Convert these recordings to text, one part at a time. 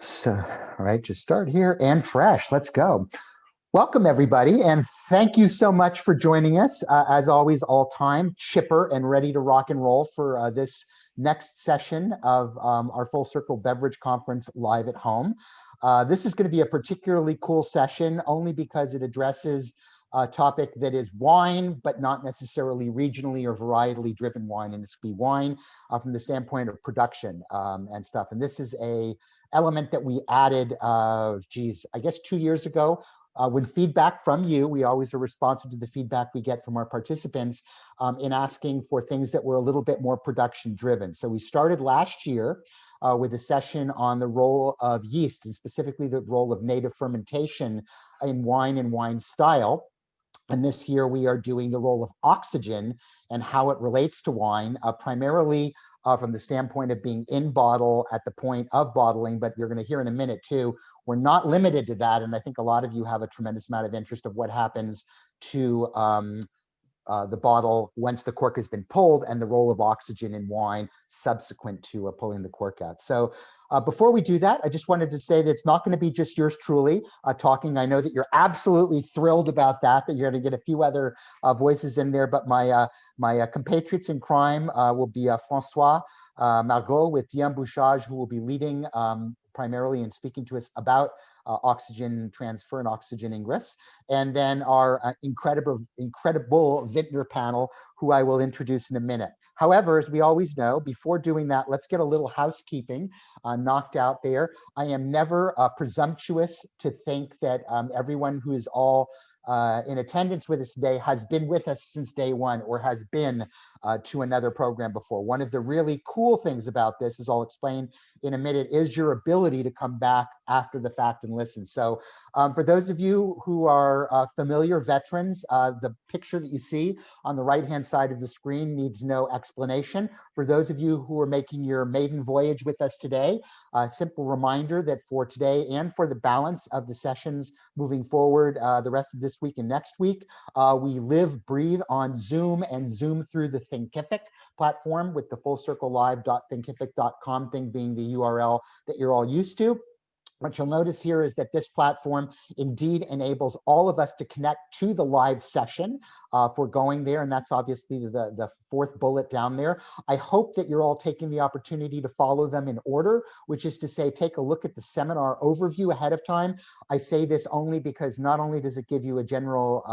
So, all right, just start here and fresh. Let's go. Welcome, everybody, and thank you so much for joining us. As always, all time, chipper and ready to rock and roll for this next session of our Full Circle Beverage Conference live at home. This is going to be a particularly cool session only because it addresses a topic that is wine, but not necessarily regionally or varietally driven wine, and it's be wine from the standpoint of production and stuff. And this is a element that we added, I guess 2 years ago. When feedback from you, we always are responsive to the feedback we get from our participants in asking for things that were a little bit more production driven. So we started last year with a session on the role of yeast and specifically the role of native fermentation in wine and wine style. And this year we are doing the role of oxygen and how it relates to wine, primarily from the standpoint of being in bottle at the point of bottling, but you're going to hear in a minute too, we're not limited to that. And I think a lot of you have a tremendous amount of interest of what happens to the bottle once the cork has been pulled and the role of oxygen in wine subsequent to pulling the cork out. So before we do that, I just wanted to say that it's not going to be just yours truly talking. I know that you're absolutely thrilled about that you're going to get a few other voices in there, but my compatriots in crime will be Francois, Margot with DIAM Bouchage, who will be leading primarily and speaking to us about oxygen transfer and oxygen ingress, and then our incredible vintner panel, who I will introduce in a minute. However, as we always know, before doing that, let's get a little housekeeping knocked out there. I am never presumptuous to think that everyone who is all in attendance with us today has been with us since day one or has been to another program before. One of the really cool things about this, as I'll explain in a minute, is your ability to come back after the fact and listen. So for those of you who are familiar veterans, the picture that you see on the right-hand side of the screen needs no explanation. For those of you who are making your maiden voyage with us today, a simple reminder that for today and for the balance of the sessions moving forward the rest of this week and next week, we live, breathe on Zoom and Zoom through the Thinkific platform, with the fullcirclelive.thinkific.com thing being the URL that you're all used to. What you'll notice here is that this platform indeed enables all of us to connect to the live session for going there, and that's obviously the fourth bullet down there. I hope that you're all taking the opportunity to follow them in order, which is to say, take a look at the seminar overview ahead of time. I say this only because not only does it give you a general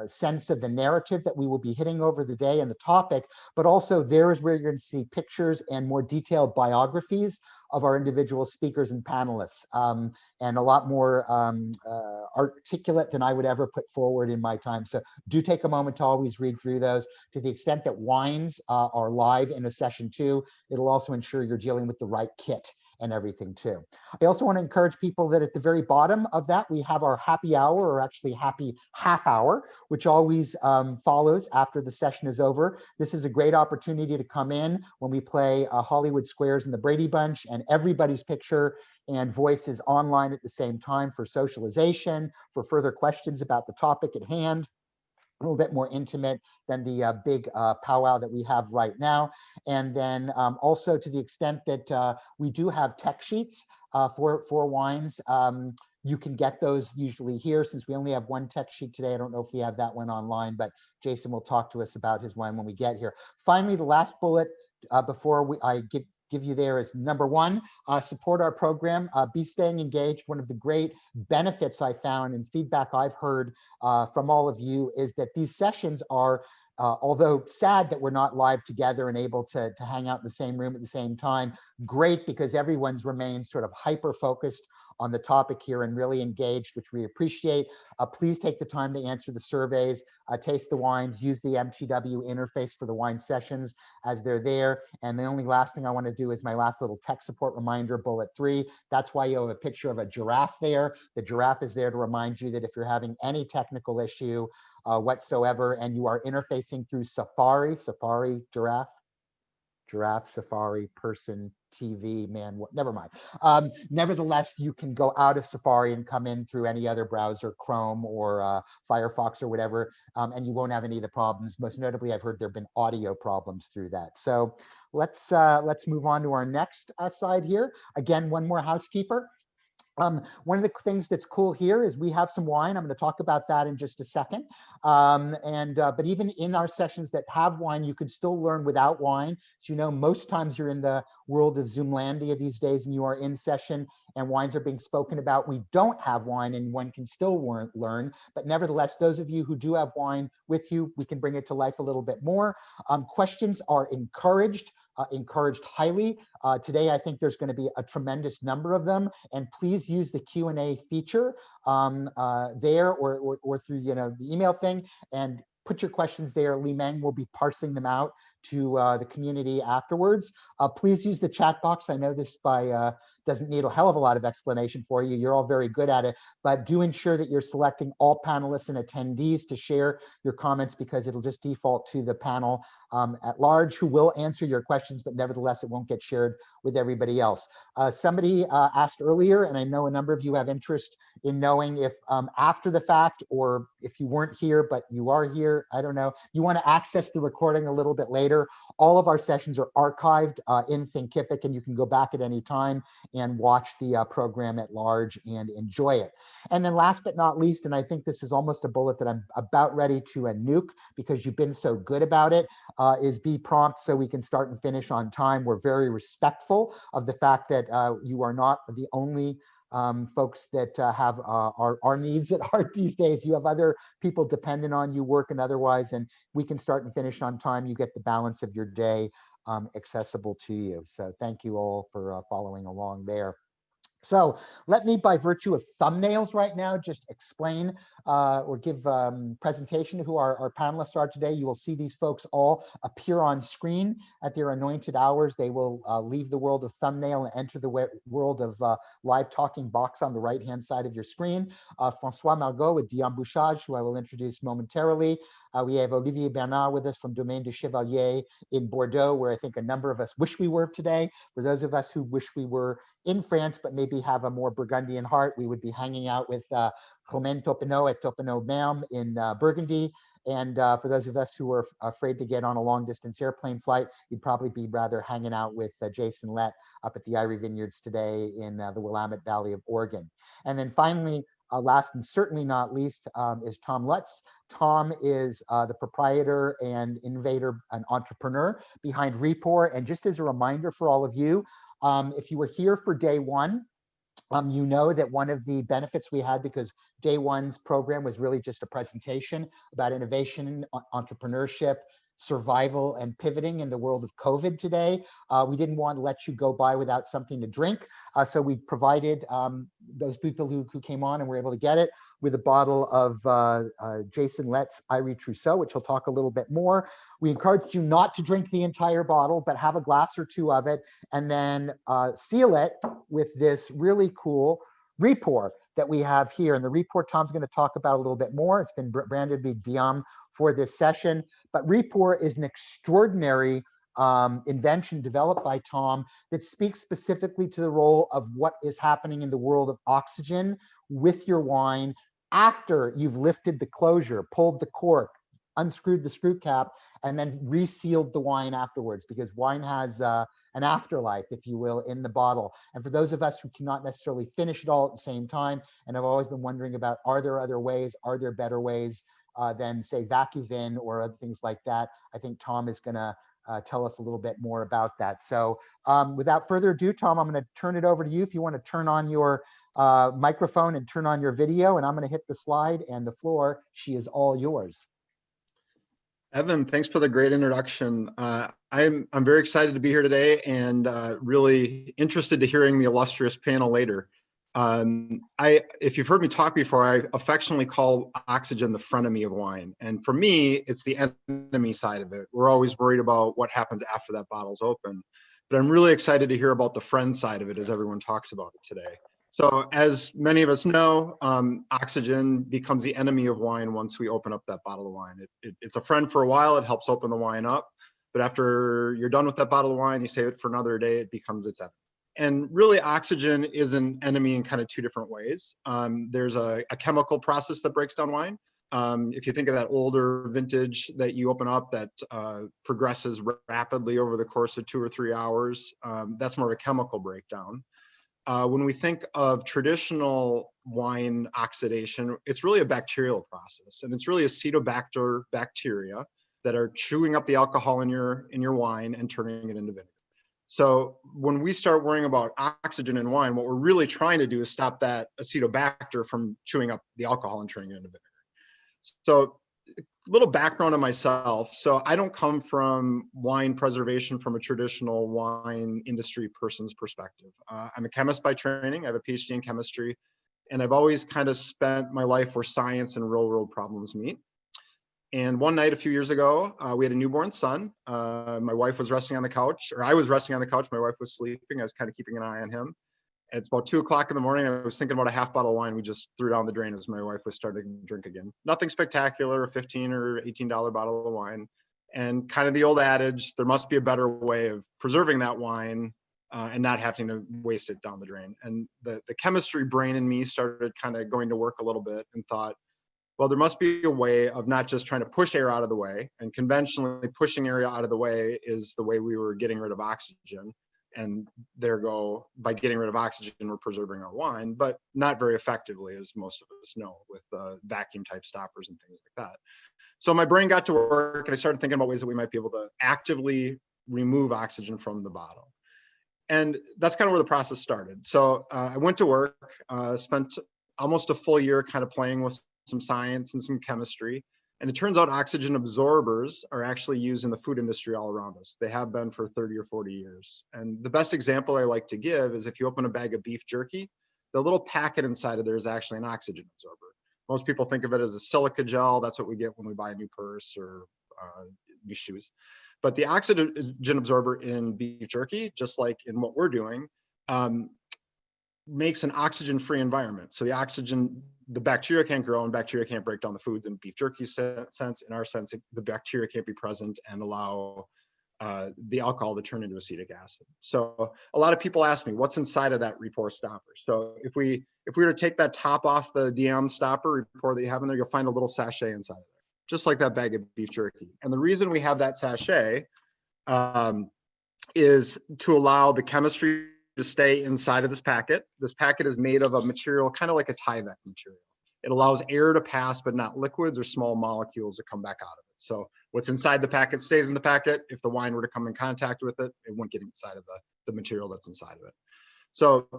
sense of the narrative that we will be hitting over the day and the topic, but also there is where you're going to see pictures and more detailed biographies of our individual speakers and panelists, and a lot more articulate than I would ever put forward in my time. So do take a moment to always read through those. To the extent that wines are live in a session too, it'll also ensure you're dealing with the right kit and everything too. I also want to encourage people that at the very bottom of that, we have our happy hour, or actually happy half hour, which always follows after the session is over. This is a great opportunity to come in when we play Hollywood Squares and the Brady Bunch, and everybody's picture and voice is online at the same time for socialization, for further questions about the topic at hand. A little bit more intimate than the big powwow that we have right now. And then also to the extent that we do have tech sheets for wines, you can get those usually here. Since we only have one tech sheet today, I don't know if we have that one online, but Jason will talk to us about his wine when we get here. Finally, the last bullet before I give you there is number one, support our program, be staying engaged. One of the great benefits I found and feedback I've heard from all of you is that these sessions are, although sad that we're not live together and able to hang out in the same room at the same time, great because everyone's remained sort of hyper-focused on the topic here and really engaged, which we appreciate. Please take the time to answer the surveys, taste the wines, use the MTW interface for the wine sessions as they're there. And the only last thing I want to do is my last little tech support reminder, bullet 3. That's why you have a picture of a giraffe there. The giraffe is there to remind you that if you're having any technical issue whatsoever and you are interfacing through Safari, giraffe, Safari, person, TV, man, never mind. Nevertheless, you can go out of Safari and come in through any other browser, Chrome or Firefox or whatever, and you won't have any of the problems. Most notably, I've heard there have been audio problems through that. So let's move on to our next side here. Again, one more housekeeper. One of the things that's cool here is we have some wine. I'm going to talk about that in just a second. But even in our sessions that have wine, you can still learn without wine. So, you know, most times you're in the world of Zoomlandia these days and you are in session and wines are being spoken about. We don't have wine and one can still learn. But nevertheless, those of you who do have wine with you, we can bring it to life a little bit more. Questions are encouraged. Encouraged highly. Today, I think there's going to be a tremendous number of them, and please use the Q&A feature there or through, you know, the email thing, and put your questions there. Li Meng will be parsing them out to the community afterwards. Please use the chat box. I know this doesn't need a hell of a lot of explanation for you. You're all very good at it, but do ensure that you're selecting all panelists and attendees to share your comments, because it'll just default to the panel at large, who will answer your questions, but nevertheless, it won't get shared with everybody else. Somebody asked earlier, and I know a number of you have interest in knowing if after the fact, or if you weren't here, but you are here, I don't know, you want to access the recording a little bit later. All of our sessions are archived in Thinkific, and you can go back at any time and watch the program at large and enjoy it. And then last but not least, and I think this is almost a bullet that I'm about ready to nuke because you've been so good about it, is be prompt so we can start and finish on time. We're very respectful of the fact that you are not the only folks that have our needs at heart these days. You have other people dependent on you, work and otherwise, and we can start and finish on time. You get the balance of your day accessible to you. So thank you all for following along there. So let me, by virtue of thumbnails right now, just explain or give presentation to who our panelists are today. You will see these folks all appear on screen at their anointed hours. They will leave the world of thumbnail and enter the world of live talking box on the right-hand side of your screen. Francois Margot with DIAM Bouchage, who I will introduce momentarily. We have Olivier Barnard with us from Domaine de Chevalier in Bordeaux, where I think a number of us wish we were today. For those of us who wish we were in France, but maybe have a more Burgundian heart, we would be hanging out with Romain Taupenot at Taupenot-Merme in Burgundy. And for those of us who are afraid to get on a long distance airplane flight, you'd probably be rather hanging out with Jason Lett up at the Eyrie Vineyards today in the Willamette Valley of Oregon. And then finally, last and certainly not least, is Tom Lutz. Tom is the proprietor and innovator and entrepreneur behind Repour. And just as a reminder for all of you, if you were here for day one, you know that one of the benefits we had, because day one's program was really just a presentation about innovation, entrepreneurship, survival, and pivoting in the world of COVID today. We didn't want to let you go by without something to drink. So we provided those people who came on and were able to get it with a bottle of Jason Lett's Eyrie Trousseau, which he'll talk a little bit more. We encourage you not to drink the entire bottle, but have a glass or two of it, and then seal it with this really cool Repour that we have here. And the Repour Tom's going to talk about a little bit more. It's been branded with DIAM for this session, but Repour is an extraordinary invention developed by Tom that speaks specifically to the role of what is happening in the world of oxygen with your wine after you've lifted the closure, pulled the cork, unscrewed the screw cap, and then resealed the wine afterwards, because wine has an afterlife, if you will, in the bottle. And for those of us who cannot necessarily finish it all at the same time, and I've always been wondering about, are there other ways, are there better ways than say VacuVin or other things like that, I think Tom is gonna tell us a little bit more about that. So without further ado, Tom, I'm gonna turn it over to you if you wanna turn on your microphone and turn on your video, and I'm gonna hit the slide, and the floor, she is all yours. Evan, thanks for the great introduction. I'm very excited to be here today, and really interested to hearing the illustrious panel later. If you've heard me talk before, I affectionately call oxygen the frenemy of wine. And for me, it's the enemy side of it. We're always worried about what happens after that bottle's open. But I'm really excited to hear about the friend side of it as everyone talks about it today. So as many of us know, oxygen becomes the enemy of wine once we open up that bottle of wine. It's a friend for a while, it helps open the wine up. But after you're done with that bottle of wine, you save it for another day, it becomes its enemy. And really, oxygen is an enemy in kind of two different ways. There's a chemical process that breaks down wine, If you think of that older vintage that you open up that progresses rapidly over the course of 2 or 3 hours, that's more of a chemical breakdown. When we think of traditional wine oxidation, it's really a bacterial process, and it's really acetobacter bacteria that are chewing up the alcohol in your wine and turning it into vinegar. So when we start worrying about oxygen in wine, what we're really trying to do is stop that acetobacter from chewing up the alcohol and turning it into vinegar. So a little background on myself. So I don't come from wine preservation from a traditional wine industry person's perspective. I'm a chemist by training. I have a PhD in chemistry, and I've always kind of spent my life where science and real world problems meet. And one night a few years ago, we had a newborn son. My wife was resting on the couch, or I was resting on the couch. My wife was sleeping. I was kind of keeping an eye on him. It's about 2 o'clock in the morning. I was thinking about a half bottle of wine we just threw down the drain as my wife was starting to drink again. Nothing spectacular, a $15 or $18 bottle of wine. And kind of the old adage, there must be a better way of preserving that wine and not having to waste it down the drain. And the chemistry brain in me started kind of going to work a little bit and thought, well, there must be a way of not just trying to push air out of the way. And conventionally, pushing air out of the way is the way we were getting rid of oxygen. And by getting rid of oxygen, we're preserving our wine, but not very effectively, as most of us know, with vacuum type stoppers and things like that. So my brain got to work, and I started thinking about ways that we might be able to actively remove oxygen from the bottle. And that's kind of where the process started. So I went to work, spent almost a full year kind of playing with some science and some chemistry. And it turns out oxygen absorbers are actually used in the food industry all around us. They have been for 30 or 40 years. And the best example I like to give is if you open a bag of beef jerky, the little packet inside of there is actually an oxygen absorber. Most people think of it as a silica gel. That's what we get when we buy a new purse or new shoes. But the oxygen absorber in beef jerky, just like in what we're doing, makes an oxygen-free environment. So the bacteria can't grow and bacteria can't break down the foods. In beef jerky sense, in our sense, the bacteria can't be present and allow the alcohol to turn into acetic acid. So a lot of people ask me, what's inside of that Repour stopper? So if we were to take that top off the DIAM stopper Repour that you have in there, you'll find a little sachet inside of there, just like that bag of beef jerky. And the reason we have that sachet is to allow the chemistry to stay inside of this packet. This packet is made of a material kind of like a Tyvek material. It allows air to pass, but not liquids or small molecules to come back out of it. So what's inside the packet stays in the packet. If the wine were to come in contact with it, it wouldn't get inside of the material that's inside of it. So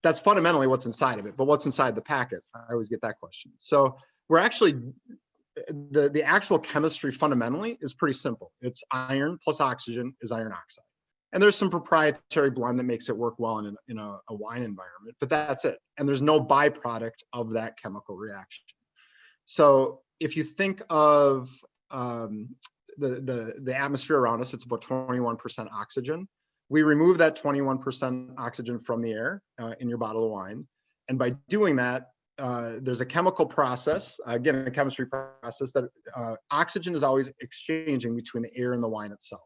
that's fundamentally what's inside of it. But what's inside the packet? I always get that question. So we're actually, the actual chemistry fundamentally is pretty simple. It's iron plus oxygen is iron oxide. And there's some proprietary blend that makes it work well in a wine environment, but that's it. And there's no byproduct of that chemical reaction. So if you think of the atmosphere around us, it's about 21% oxygen. We remove that 21% oxygen from the air in your bottle of wine. And by doing that, there's a chemical process, again, a chemistry process that oxygen is always exchanging between the air and the wine itself.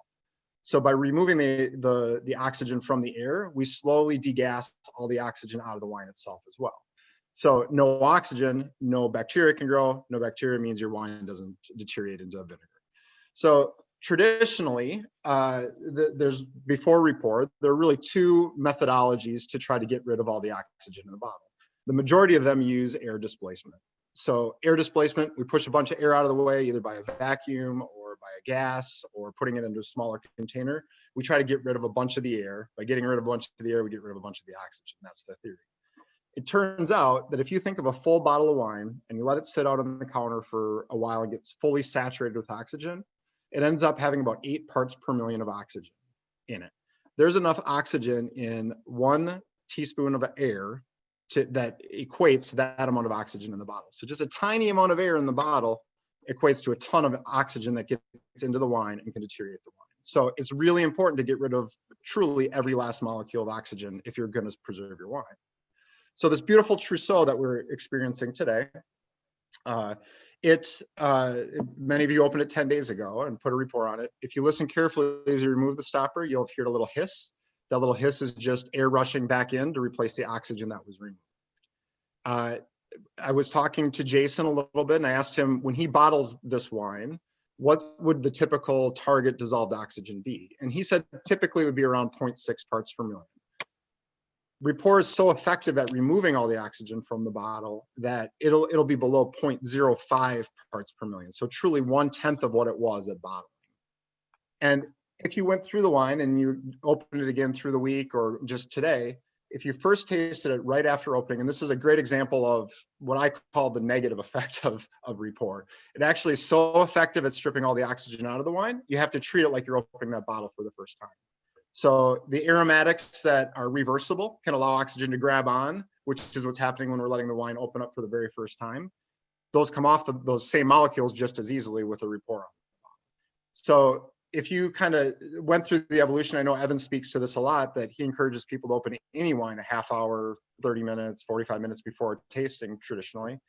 So by removing the oxygen from the air, we slowly degas all the oxygen out of the wine itself as well. So no oxygen, no bacteria can grow. No bacteria means your wine doesn't deteriorate into vinegar. So traditionally, there's before Repour, there are really two methodologies to try to get rid of all the oxygen in the bottle. The majority of them use air displacement. So air displacement, we push a bunch of air out of the way, either by a vacuum or by a gas or putting it into a smaller container. We try to get rid of a bunch of the air. By getting rid of a bunch of the air, we get rid of a bunch of the oxygen. That's the theory. It turns out that if you think of a full bottle of wine and you let it sit out on the counter for a while and gets fully saturated with oxygen, it ends up having about 8 parts per million of oxygen in it. There's enough oxygen in 1 teaspoon of air that equates to that amount of oxygen in the bottle. So just a tiny amount of air in the bottle equates to a ton of oxygen that gets into the wine and can deteriorate the wine. So it's really important to get rid of truly every last molecule of oxygen if you're going to preserve your wine. So this beautiful trousseau that we're experiencing today, many of you opened it 10 days ago and put a Repour on it. If you listen carefully as you remove the stopper, you'll hear a little hiss. That little hiss is just air rushing back in to replace the oxygen that was removed. I was talking to Jason a little bit, and I asked him, when he bottles this wine, what would the typical target dissolved oxygen be? And he said typically it would be around 0.6 parts per million. Repour is so effective at removing all the oxygen from the bottle that it'll be below 0.05 parts per million. So truly 1/10 of what it was at bottling. And if you went through the wine and you opened it again through the week or just today, if you first tasted it right after opening, and this is a great example of what I call the negative effect of Repour. It actually is so effective at stripping all the oxygen out of the wine, you have to treat it like you're opening that bottle for the first time. So the aromatics that are reversible can allow oxygen to grab on, which is what's happening when we're letting the wine open up for the very first time. Those come off those same molecules just as easily with a Repour. So if you kind of went through the evolution, I know Evan speaks to this a lot, that he encourages people to open any wine a half hour, 30 minutes, 45 minutes before tasting traditionally,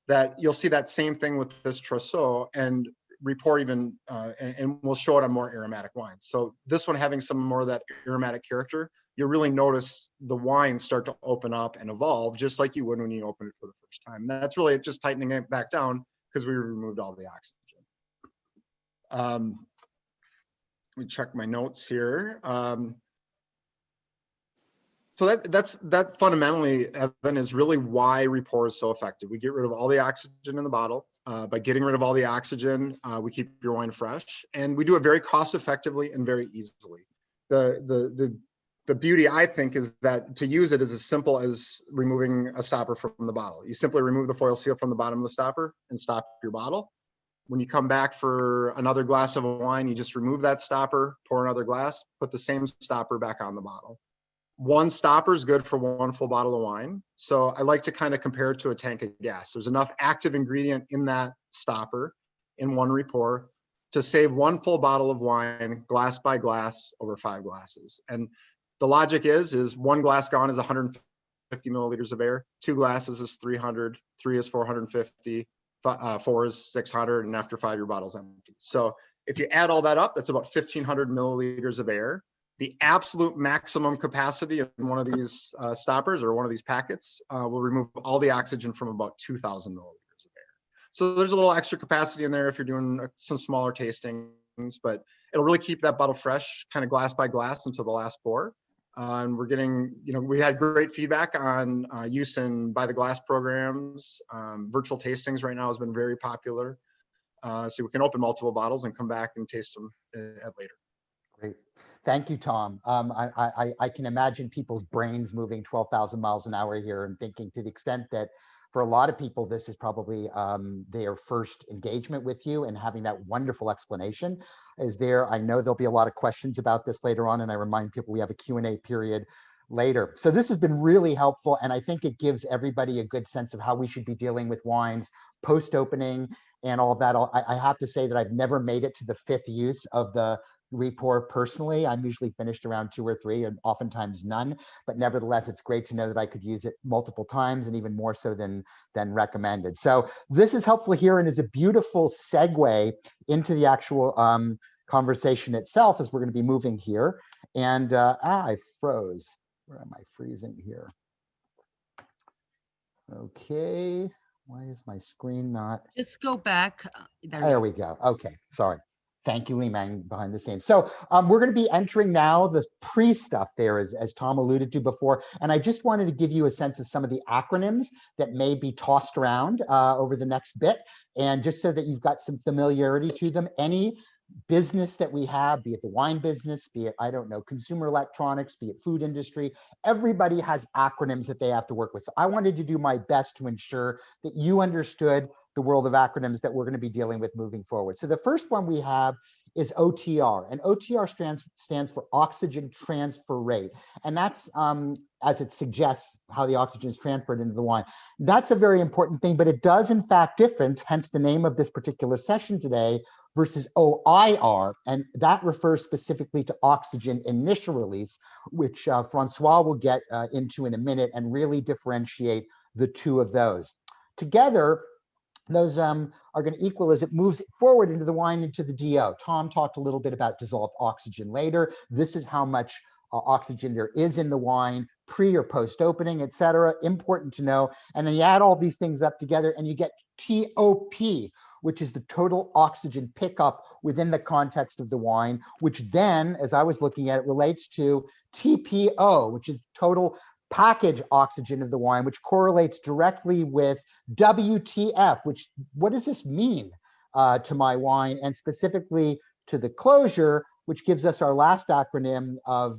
that you'll see that same thing with this Trousseau, and Repour even, and we'll show it on more aromatic wines. So this one having some more of that aromatic character, you'll really notice the wines start to open up and evolve just like you would when you open it for the first time. And that's really just tightening it back down because we removed all the oxygen. Let me check my notes here. So that fundamentally, Evan, is really why Repour is so effective. We get rid of all the oxygen in the bottle. By getting rid of all the oxygen, we keep your wine fresh, and we do it very cost effectively and very easily. The beauty, I think, is that to use it is as simple as removing a stopper from the bottle. You simply remove the foil seal from the bottom of the stopper and stop your bottle. When you come back for another glass of wine, you just remove that stopper, pour another glass, put the same stopper back on the bottle. One stopper is good for one full bottle of wine. So I like to kind of compare it to a tank of gas. There's enough active ingredient in that stopper in one Repour to save one full bottle of wine, glass by glass, over 5 glasses. And the logic is one glass gone is 150 milliliters of air, 2 glasses is 300, 3 is 450, 4 is 600, and after 5, your bottle's empty. So if you add all that up, that's about 1,500 milliliters of air. The absolute maximum capacity of one of these stoppers or one of these packets will remove all the oxygen from about 2,000 milliliters of air. So there's a little extra capacity in there if you're doing some smaller tastings, but it'll really keep that bottle fresh, kind of glass by glass until the last pour. And we're getting, we had great feedback on use in by the glass programs. Virtual tastings right now has been very popular. So we can open multiple bottles and come back and taste them at later. Great. Thank you, Tom. I can imagine people's brains moving 12,000 miles an hour here and thinking, to the extent that for a lot of people, this is probably their first engagement with you, and having that wonderful explanation is there. I know there'll be a lot of questions about this later on, and I remind people we have a Q&A period later. So this has been really helpful, and I think it gives everybody a good sense of how we should be dealing with wines post-opening and all of that. I have to say that I've never made it to the 5th use of the Repour personally. I'm usually finished around 2 or 3, and oftentimes none, but nevertheless, it's great to know that I could use it multiple times, and even more so than recommended. So this is helpful here, and is a beautiful segue into the actual conversation itself, as we're going to be moving here. And I froze. Where am I freezing here? Okay, why is my screen not? Just go back. There we go. Okay, sorry. Thank you, Li Meng, behind the scenes. So we're going to be entering now the pre-stuff there, as Tom alluded to before. And I just wanted to give you a sense of some of the acronyms that may be tossed around over the next bit. And just so that you've got some familiarity to them, any business that we have, be it the wine business, be it, I don't know, consumer electronics, be it food industry, everybody has acronyms that they have to work with. So I wanted to do my best to ensure that you understood the world of acronyms that we're going to be dealing with moving forward. So the first one we have is OTR, and OTR stands for oxygen transfer rate. And that's, as it suggests, how the oxygen is transferred into the wine. That's a very important thing, but it does in fact differ, hence the name of this particular session today, versus OIR, and that refers specifically to oxygen initial release, which Francois will get into in a minute, and really differentiate the two of those. Together, those are going to equal as it moves forward into the wine, into the DO. Tom talked a little bit about dissolved oxygen later. This is how much oxygen there is in the wine pre or post opening, etc. Important to know. And then you add all these things up together and you get TOP, which is the total oxygen pickup within the context of the wine, which then, as I was looking at it, relates to TPO, which is total package oxygen of the wine, which correlates directly with WTF, which, what does this mean to my wine, and specifically to the closure, which gives us our last acronym of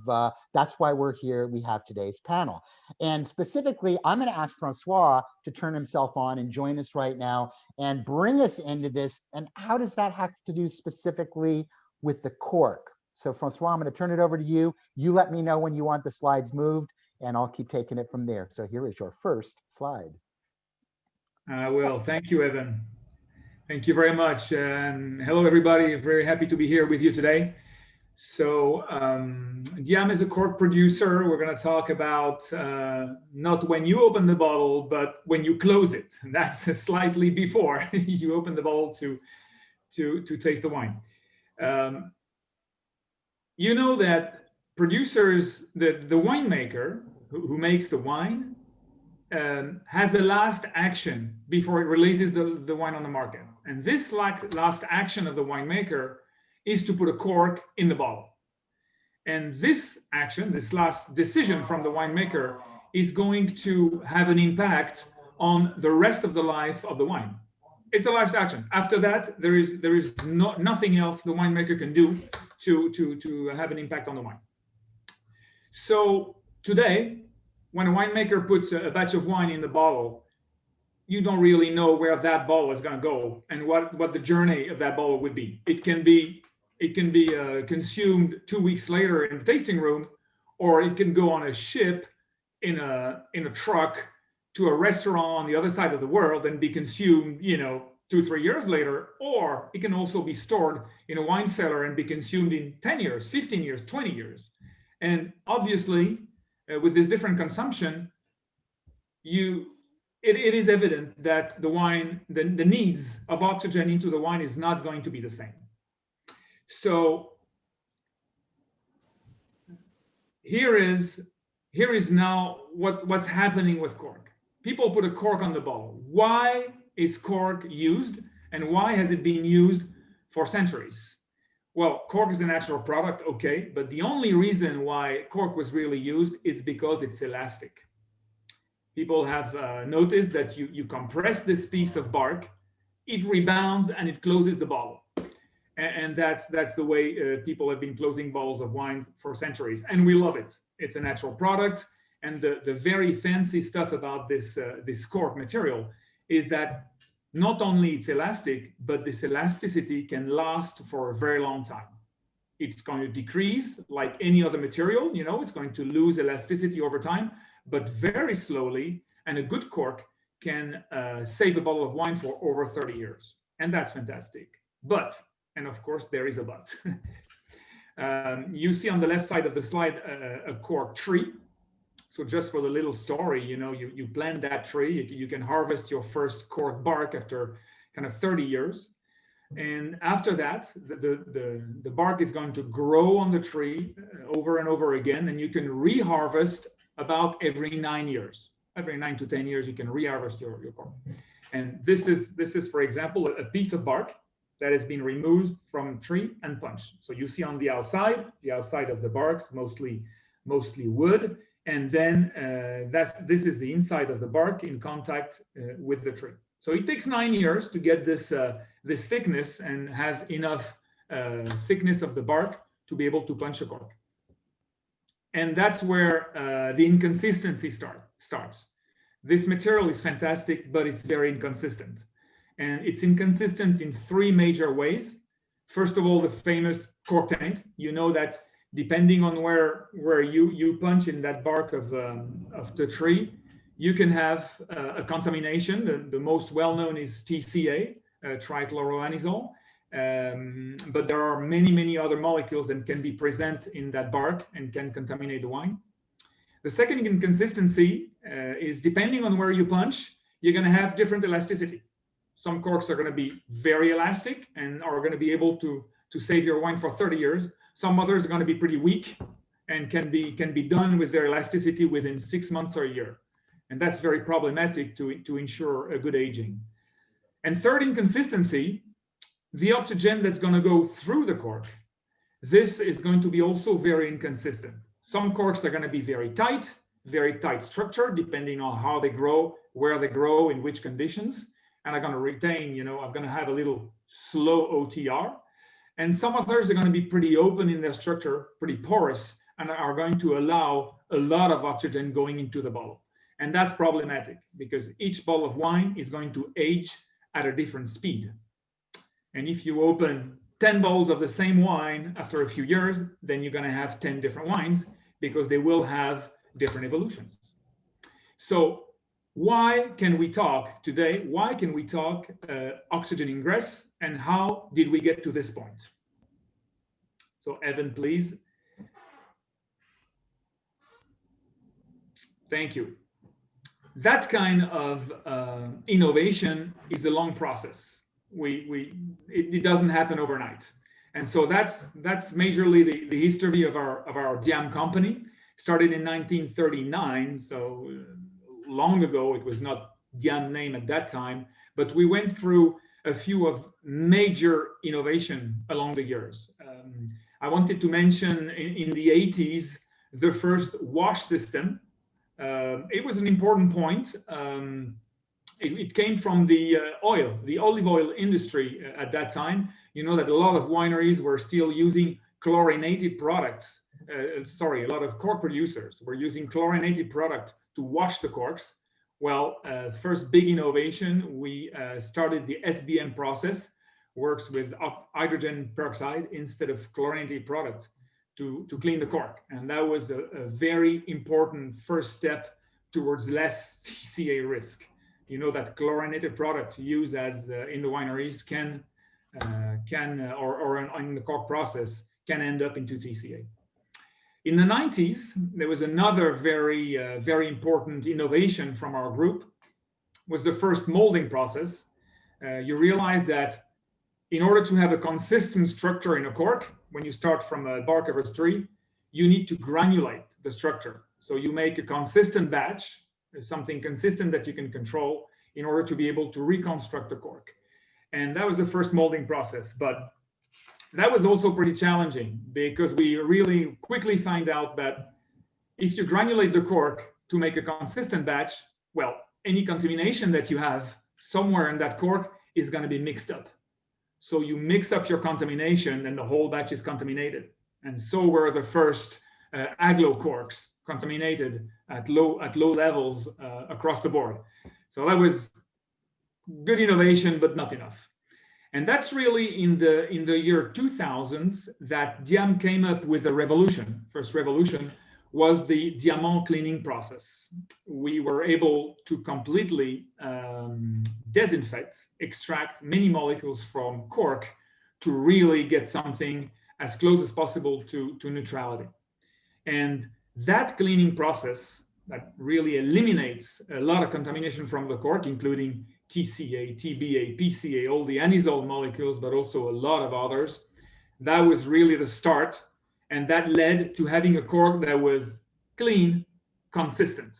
that's why we're here, we have today's panel. And specifically, I'm going to ask Francois to turn himself on and join us right now and bring us into this. And how does that have to do specifically with the cork? So Francois, I'm going to turn it over to you. You let me know when you want the slides moved, and I'll keep taking it from there. So here is your first slide. I will. Thank you, Evan. Thank you very much. And hello, everybody. Very happy to be here with you today. So DIAM is a cork producer. We're going to talk about not when you open the bottle, but when you close it. And that's slightly before you open the bottle to taste the wine. You know that producers, the winemaker who makes the wine has the last action before it releases the wine on the market. And this last action of the winemaker is to put a cork in the bottle. And this action, this last decision from the winemaker, is going to have an impact on the rest of the life of the wine. It's the last action. After that, there is nothing else the winemaker can do to have an impact on the wine. So today, when a winemaker puts a batch of wine in the bottle, you don't really know where that bottle is going to go and what the journey of that bottle would be. It can be consumed 2 weeks later in the tasting room, or it can go on a ship in a truck to a restaurant on the other side of the world and be consumed, 2-3 years later, or it can also be stored in a wine cellar and be consumed in 10 years, 15 years, 20 years. And obviously, with this different consumption, it is evident that the wine, the needs of oxygen into the wine is not going to be the same. So here is now what's happening with cork. People put a cork on the bottle. Why is cork used, and why has it been used for centuries? Well, cork is a natural product, okay, but the only reason why cork was really used is because it's elastic. People have noticed that you compress this piece of bark, it rebounds and it closes the bottle. And that's the way people have been closing bottles of wine for centuries, and we love it. It's a natural product, and the very fancy stuff about this cork material is that not only it's elastic, but this elasticity can last for a very long time. It's going to decrease like any other material, it's going to lose elasticity over time, but very slowly, and a good cork can save a bottle of wine for over 30 years. And that's fantastic. But, and of course, there is a but. You see on the left side of the slide a cork tree. So just for the little story, you plant that tree, you can harvest your first cork bark after kind of 30 years. And after that, the bark is going to grow on the tree over and over again, and you can reharvest about every 9 years. Every 9 to 10 years, you can reharvest your cork. And this is, for example, a piece of bark that has been removed from tree and punched. So you see on the outside of the barks, mostly wood. And then this is the inside of the bark in contact with the tree. So it takes 9 years to get this thickness and have enough thickness of the bark to be able to punch a cork. And that's where the inconsistency starts. This material is fantastic, but it's very inconsistent. And it's inconsistent in 3 major ways. First of all, the famous cork taint. You know that depending on where you punch in that bark of the tree, you can have a contamination. The most well-known is TCA, trichloroanisole. But there are many other molecules that can be present in that bark and can contaminate the wine. The second inconsistency is depending on where you punch, you're going to have different elasticity. Some corks are going to be very elastic and are going to be able to save your wine for 30 years. Some others are going to be pretty weak and can be done with their elasticity within 6 months or a year. And that's very problematic to ensure a good aging. And third, inconsistency, the oxygen that's going to go through the cork. This is going to be also very inconsistent. Some corks are going to be very tight structure, depending on how they grow, where they grow, in which conditions, and are going to retain, I'm going to have a little slow OTR. And some others are going to be pretty open in their structure, pretty porous, and are going to allow a lot of oxygen going into the bottle. And that's problematic because each bottle of wine is going to age at a different speed. And if you open 10 bottles of the same wine after a few years, then you're going to have 10 different wines because they will have different evolutions. So why can we talk today? Why can we talk oxygen ingress, and how did we get to this point? So Evan, please. Thank you. That kind of innovation is a long process. It doesn't happen overnight, and so that's majorly the history of our DIAM company. Started in 1939, so long ago. It was not DIAM name at that time, but we went through a few of major innovation along the years. I wanted to mention in the 80s the first wash system. It was an important point. It came from the olive oil industry at that time. You know that a lot of wineries were still using chlorinated products. A lot of cork producers were using chlorinated product to wash the corks. Well, first big innovation, we started the SBM process, works with hydrogen peroxide instead of chlorinated product to clean the cork. And that was a very important first step towards less TCA risk. You know that chlorinated product used as in the wineries or in the cork process can end up into TCA. In the 90s, there was another very important innovation from our group, was the first molding process. You realize that in order to have a consistent structure in a cork, when you start from a bark of a tree, you need to granulate the structure. So you make a consistent batch, something consistent that you can control in order to be able to reconstruct the cork. And that was the first molding process. But that was also pretty challenging because we really quickly find out that if you granulate the cork to make a consistent batch, well, any contamination that you have somewhere in that cork is going to be mixed up. So you mix up your contamination and the whole batch is contaminated. And so were the first aglo corks contaminated at low levels across the board. So that was good innovation, but not enough. And that's really in the year 2000s that DIAM came up with a revolution. First revolution was the diamond cleaning process. We were able to completely extract many molecules from cork to really get something as close as possible to neutrality. And that cleaning process that really eliminates a lot of contamination from the cork, including TCA, TBA, PCA, all the anisole molecules, but also a lot of others. That was really the start. And that led to having a cork that was clean, consistent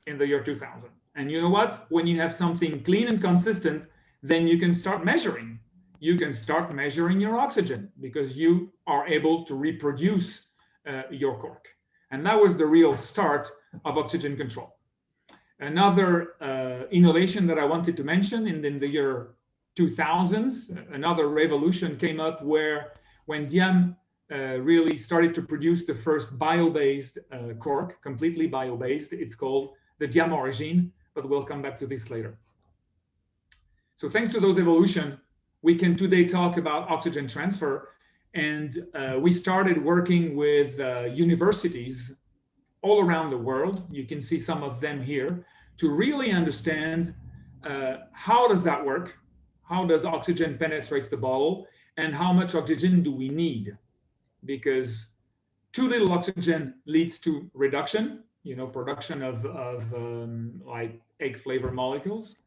in the year 2000. And you know what? When you have something clean and consistent, then you can start measuring. You can start measuring your oxygen because you are able to reproduce your cork. And that was the real start of oxygen control. Another innovation that I wanted to mention in the year 2000s, another revolution came up where when DIAM really started to produce the first bio-based cork, completely bio-based, it's called the DIAM Origine, but we'll come back to this later. So thanks to those evolution, we can today talk about oxygen transfer. And we started working with universities all around the world. You can see some of them here to really understand how does that work? How does oxygen penetrate the bottle? And how much oxygen do we need? Because too little oxygen leads to reduction, production of like egg flavor molecules.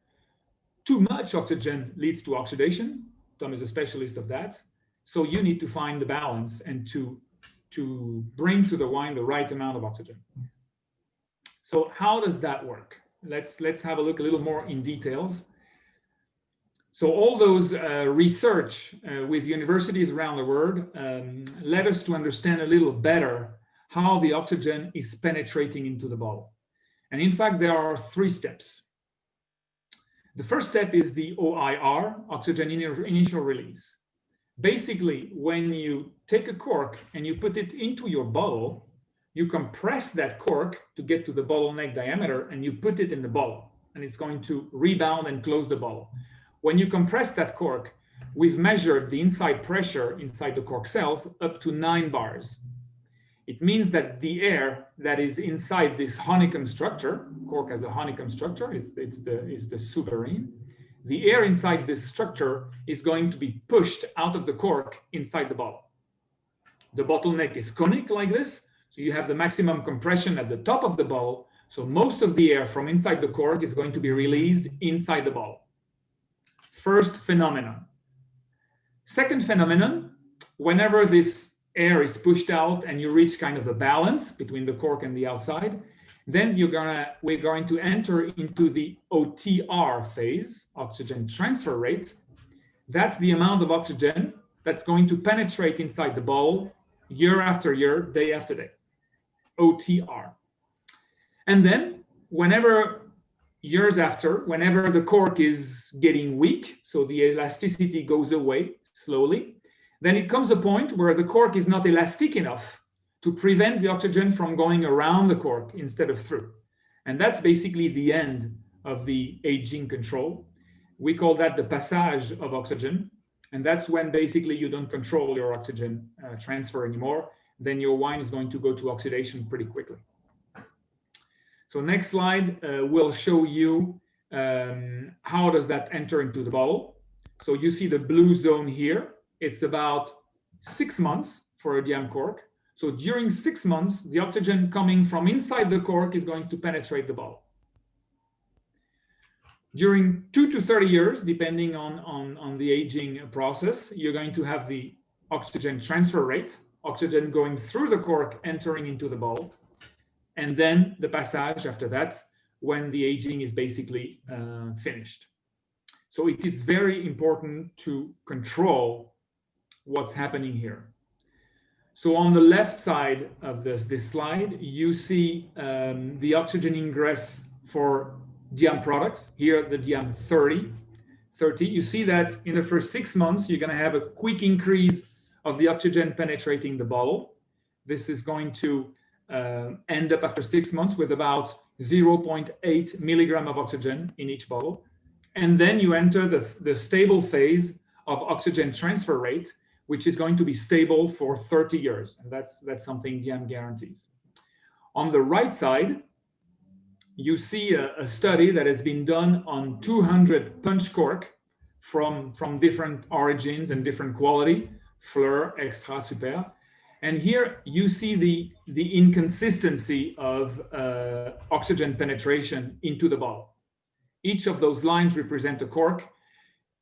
Too much oxygen leads to oxidation. Tom is a specialist of that. So you need to find the balance and to bring to the wine the right amount of oxygen. So how does that work? Let's have a look a little more in details. So all those research with universities around the world led us to understand a little better how the oxygen is penetrating into the bottle. And in fact, there are 3 steps. The first step is the OIR, oxygen initial release. Basically, when you take a cork and you put it into your bottle, you compress that cork to get to the bottleneck diameter and you put it in the bottle, and it's going to rebound and close the bottle. When you compress that cork, we've measured the inside pressure inside the cork cells up to 9 bars. It means that the air that is inside this honeycomb structure, cork has a honeycomb structure, it's the sovereign. The air inside this structure is going to be pushed out of the cork inside the bottle. The bottleneck is conic like this, so you have the maximum compression at the top of the bottle, so most of the air from inside the cork is going to be released inside the bottle. First phenomenon. Second phenomenon, whenever this air is pushed out and you reach kind of a balance between the cork and the outside, then we're going to enter into the OTR phase, oxygen transfer rate. That's the amount of oxygen that's going to penetrate inside the bottle year after year, day after day. OTR. And then years after, whenever the cork is getting weak, so the elasticity goes away slowly, then it comes a point where the cork is not elastic enough to prevent the oxygen from going around the cork instead of through. And that's basically the end of the aging control. We call that the passage of oxygen. And that's when basically you don't control your oxygen transfer anymore. Then your wine is going to go to oxidation pretty quickly. So next slide will show you how does that enter into the bottle. So you see the blue zone here. It's about 6 months for a DIAM cork. So during 6 months, the oxygen coming from inside the cork is going to penetrate the bottle. During 2 to 30 years, depending on the aging process, you're going to have the oxygen transfer rate, oxygen going through the cork, entering into the bottle. And then the passage after that, when the aging is basically finished. So it is very important to control what's happening here. So on the left side of this slide, you see the oxygen ingress for DIAM products. Here, the DIAM 30. You see that in the first 6 months, you're going to have a quick increase of the oxygen penetrating the bottle. This is going to end up after 6 months with about 0.8 milligram of oxygen in each bottle. And then you enter the stable phase of oxygen transfer rate, which is going to be stable for 30 years. And that's something DIAM guarantees. On the right side, you see a study that has been done on 200 punch cork from different origins and different quality, Fleur, Extra, Super. And here you see the inconsistency of oxygen penetration into the bottle. Each of those lines represent a cork.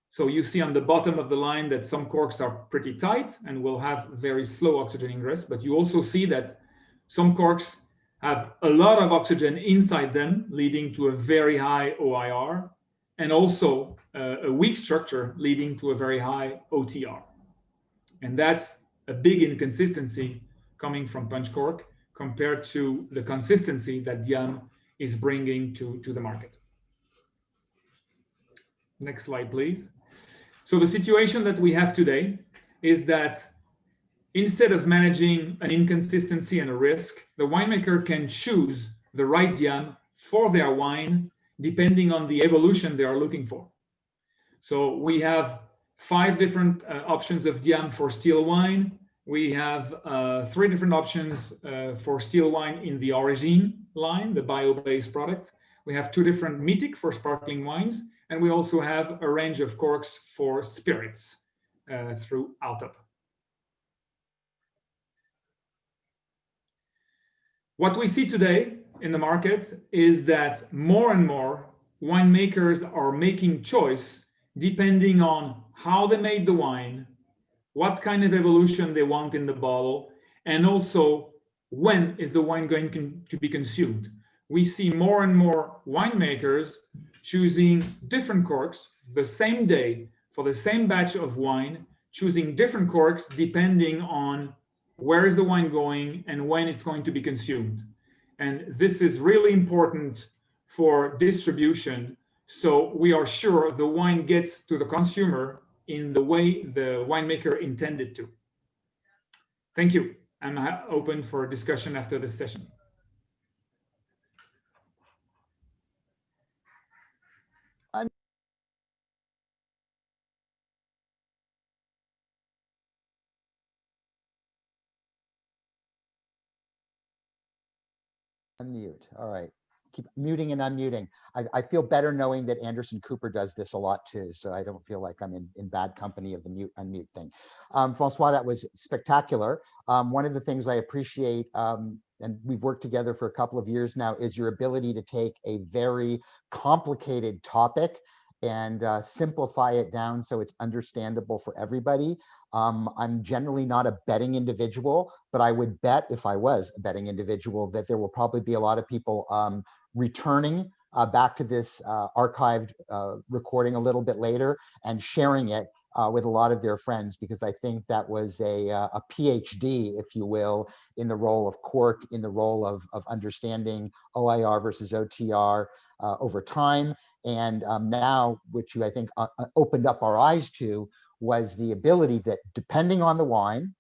So you see on the bottom of the line that some corks are pretty tight and will have very slow oxygen ingress, but you also see that some corks have a lot of oxygen inside them, leading to a very high OIR, and also a weak structure leading to a very high OTR. And that's a big inconsistency coming from punch cork compared to the consistency that DIAM is bringing to the market. Next slide, please. So the situation that we have today is that instead of managing an inconsistency and a risk, the winemaker can choose the right DIAM for their wine, depending on the evolution they are looking for. So we have 5 different options of DIAM for still wine. We have 3 different options for still wine in the Origine line, the bio-based product. We have 2 different Mythic for sparkling wines. And we also have a range of corks for spirits through Altop. What we see today in the market is that more and more winemakers are making choice depending on how they made the wine, what kind of evolution they want in the bottle, and also when is the wine going to be consumed. We see more and more winemakers choosing different corks the same day for the same batch of wine, choosing different corks depending on where is the wine going and when it's going to be consumed. And this is really important for distribution, so we are sure the wine gets to the consumer in the way the winemaker intended to. Thank you. I'm open for discussion after this session. Unmute. All right. Keep muting and unmuting. I feel better knowing that Anderson Cooper does this a lot too, so I don't feel like I'm in bad company of the mute unmute thing. Francois, that was spectacular. One of the things I appreciate, and we've worked together for a couple of years now, is your ability to take a very complicated topic and simplify it down so it's understandable for everybody. I'm generally not a betting individual, but I would bet, if I was a betting individual, that there will probably be a lot of people returning back to this archived recording a little bit later and sharing it with a lot of their friends, because I think that was a PhD, if you will, in the role of Cork, in the role of understanding OIR versus OTR over time. And now, which you, I think, opened up our eyes to, was the ability that depending on the wine,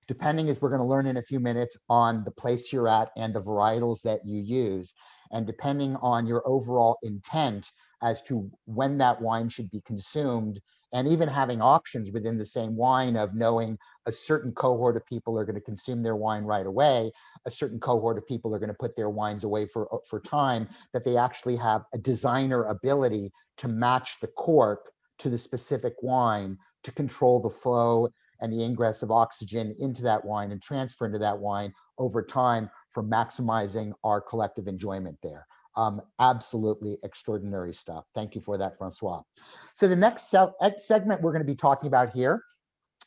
depending, as we're going to learn in a few minutes, on the place you're at and the varietals that you use, and depending on your overall intent as to when that wine should be consumed, and even having options within the same wine of knowing a certain cohort of people are going to consume their wine right away, a certain cohort of people are going to put their wines away for time, that they actually have a designer ability to match the cork to the specific wine to control the flow and the ingress of oxygen into that wine and transfer into that wine over time for maximizing our collective enjoyment there. Absolutely extraordinary stuff. Thank you for that, Francois. So the next segment we're going to be talking about here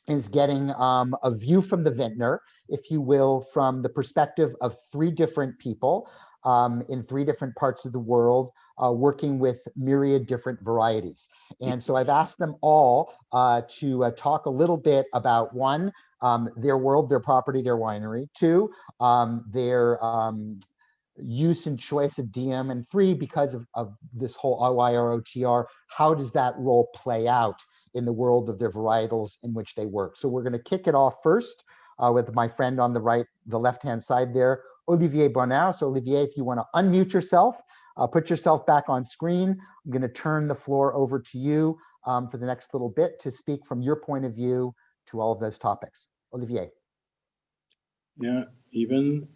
is getting a view from the vintner, if you will, from the perspective of three different people in three different parts of the world, working with myriad different varieties. And so I've asked them all to talk a little bit about, one, their world, their property, their winery; two, their use and choice of DIAM; and three, because of this whole OIR OTR, how does that role play out in the world of their varietals in which they work. So we're going to kick it off first with my friend on the left-hand side there, Olivier Barnard. So Olivier, if you want to unmute yourself, put yourself back on screen. I'm going to turn the floor over to you for the next little bit to speak from your point of view to all of those topics. Olivier. Yeah, even,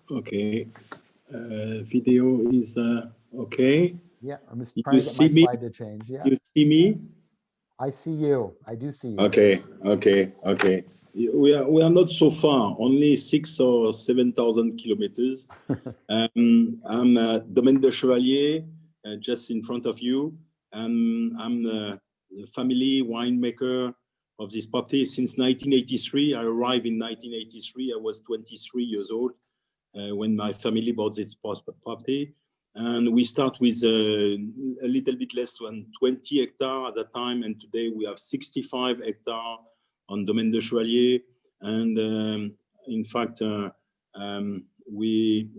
okay, video is okay. Yeah, I'm just trying to get my slide to change. Yeah. You see me? I see you. I do see you. Okay. We are not so far, only 6,000 or 7,000 kilometers. I'm Domaine de Chevalier, just in front of you. I'm the family winemaker of this property since 1983. I arrived in 1983. I was 23 years old when my family bought this property. And we start with a little bit less than 20 hectares at that time. And today we have 65 hectares on Domaine de Chevalier. And in fact, we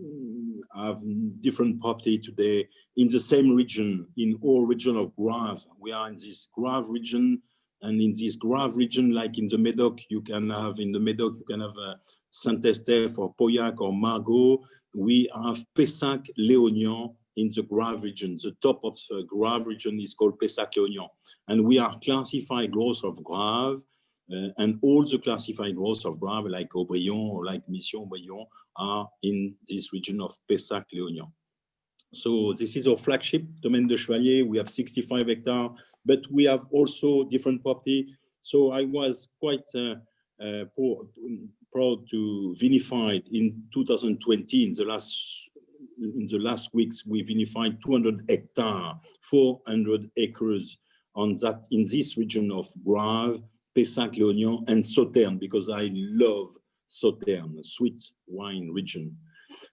have different property today in the same region, in all region of Grave. We are in this Grave region. And in this Grave region, like in the Médoc, you can have Saint-Estèphe for Pauillac or Margot. We have Pessac-Léognan in the Grave region. The top of the Grave region is called Pessac-Léognan. And we are classified growth of Grave, and all the classified growth of Grave, like Aubryon or like Mission-Aubryon, are in this region of Pessac-Léognan. So this is our flagship, Domaine de Chevalier. We have 65 hectares, but we have also different property. So I was quite proud to vinify in 2020. In the last weeks, we vinified 200 hectares, 400 acres on that in this region of Grave, Pessac-Léognan, and Sauternes, because I love Sauternes, sweet wine region.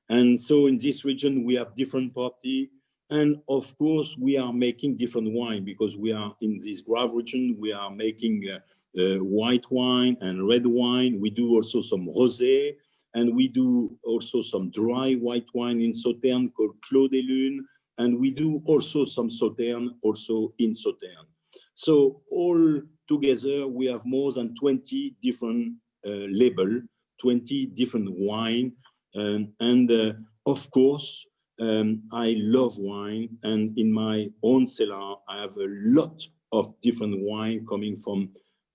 And so in this region, we have different property. And of course, we are making different wine because we are in this Grave region, we are making white wine and red wine. We do also some rosé, and we do also some dry white wine in Sauternes called Clos des Lunes. And we do also some Sauternes also in Sauternes. So all together, we have more than 20 different labels, 20 different wine. Of course, I love wine. And in my own cellar, I have a lot of different wine coming from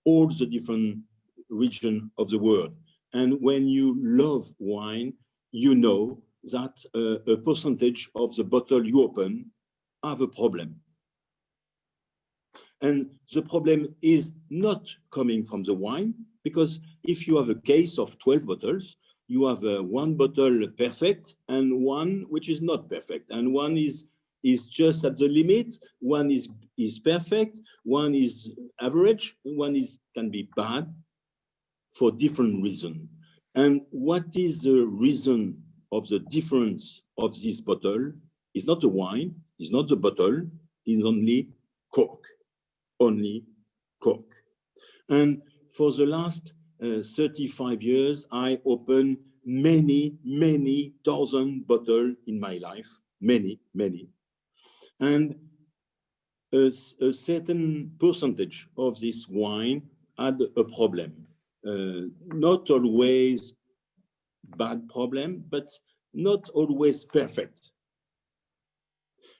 all the different regions of the world. And when you love wine, you know that a percentage of the bottle you open have a problem. And the problem is not coming from the wine, because if you have a case of 12 bottles, you have one bottle perfect and one which is not perfect. And one is just at the limit, one is perfect, one is average, one can be bad for different reasons. And what is the reason of the difference of this bottle? Is not the wine, is not the bottle, is only cork, only cork. And for the last 35 years, I opened many thousand bottles in my life, many. And a certain percentage of this wine had a problem. Not always bad problem, but not always perfect.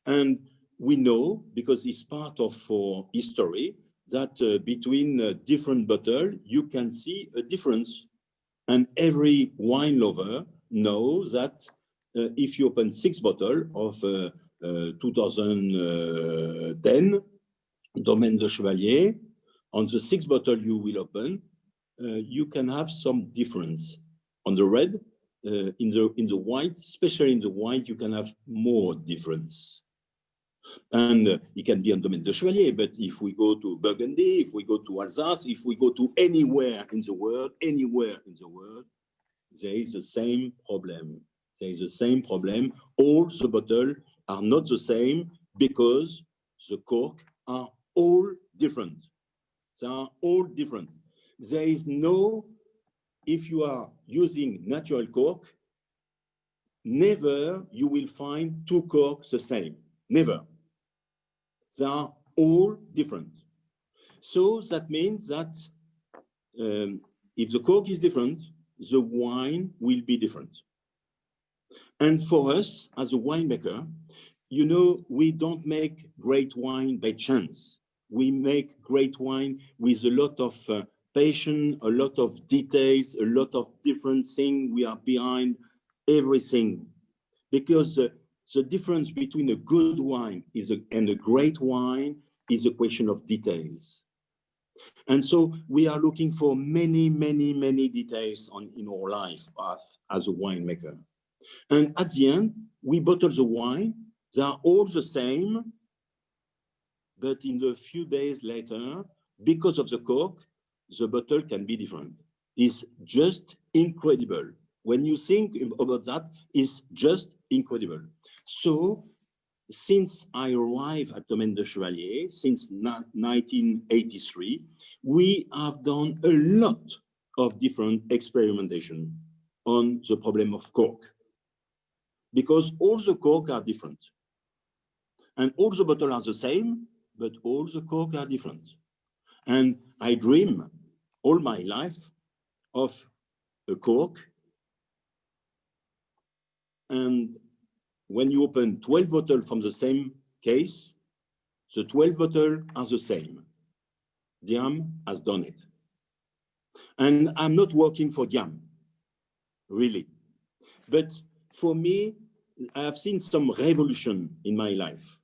And we know, because it's part of our history, that between different bottles, you can see a difference. And every wine lover knows that if you open 6 bottles of 2010, Domaine de Chevalier, on the 6th bottle you will open, you can have some difference. On the red, in the white, especially in the white, you can have more difference. And it can be on Domaine de Chevalier, but if we go to Burgundy, if we go to Alsace, if we go to anywhere in the world, there is the same problem. There is the same problem. All the bottles are not the same because the cork are all different. They are all different. There is no, if you are using natural cork, never you will find 2 corks the same. Never. They are all different. So that means that if the cork is different, the wine will be different. And for us, as a winemaker, you know, we don't make great wine by chance. We make great wine with a lot of patience, a lot of details, a lot of different things. We are behind everything. Because the difference between a good wine and a great wine is a question of details. And so we are looking for many details in our life as a winemaker. And at the end, we bottle the wine. They are all the same, but in a few days later, because of the cork, the bottle can be different. It's just incredible. When you think about that, it's just incredible. So since I arrived at Domaine de Chevalier, since 1983, we have done a lot of different experimentation on the problem of cork. Because all the cork are different. And all the bottles are the same, but all the cork are different. And I dream all my life of a cork. And when you open 12 bottles from the same case, the 12 bottles are the same. DIAM has done it. And I'm not working for DIAM, really. But for me, I have seen some revolution in my life.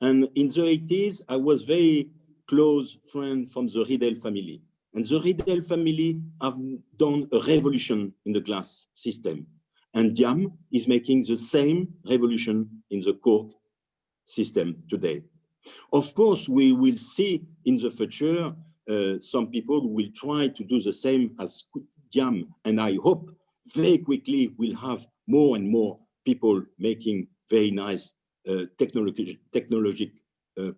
And in the 80s, I was very close friend from the Riedel family. And the Riedel family have done a revolution in the glass system. And DIAM is making the same revolution in the cork system today. Of course, we will see in the future some people will try to do the same as DIAM, and I hope very quickly we'll have more and more people making very nice technologic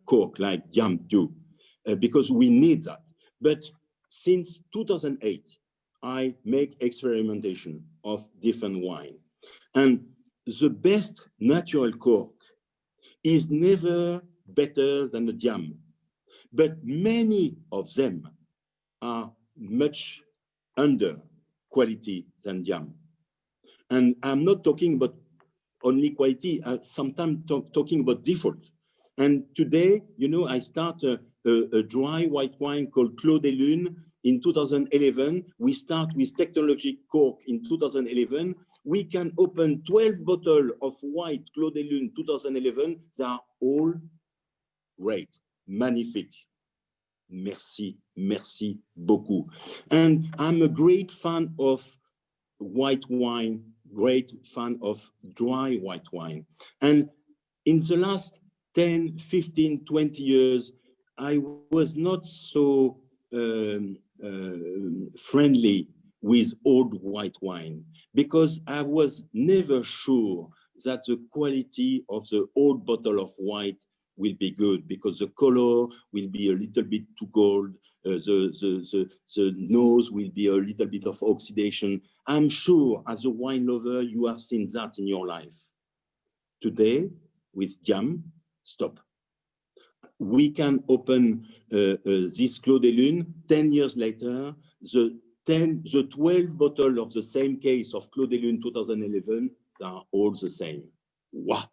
cork like DIAM do, because we need that. But since 2008, I make experimentation of different wine, and the best natural cork is never better than the DIAM, but many of them are much under quality than DIAM. And I'm not talking about only quality, sometimes talking about default. And today, you know, I start a dry white wine called Clos des Lunes in 2011. We start with technology cork in 2011. We can open 12 bottles of white Clos des Lunes 2011. They are all great, magnifique. Merci, merci beaucoup. And I'm a great fan of white wine, great fan of dry white wine. And in the last 10, 15, 20 years, I was not so friendly with old white wine because I was never sure that the quality of the old bottle of white will be good, because the color will be a little bit too gold, the nose will be a little bit of oxidation. I'm sure as a wine lover, you have seen that in your life. Today, with DIAM, stop. We can open this Clos des Lunes 10 years later, the 12 bottles of the same case of Clos des Lunes 2011, they are all the same. Wow!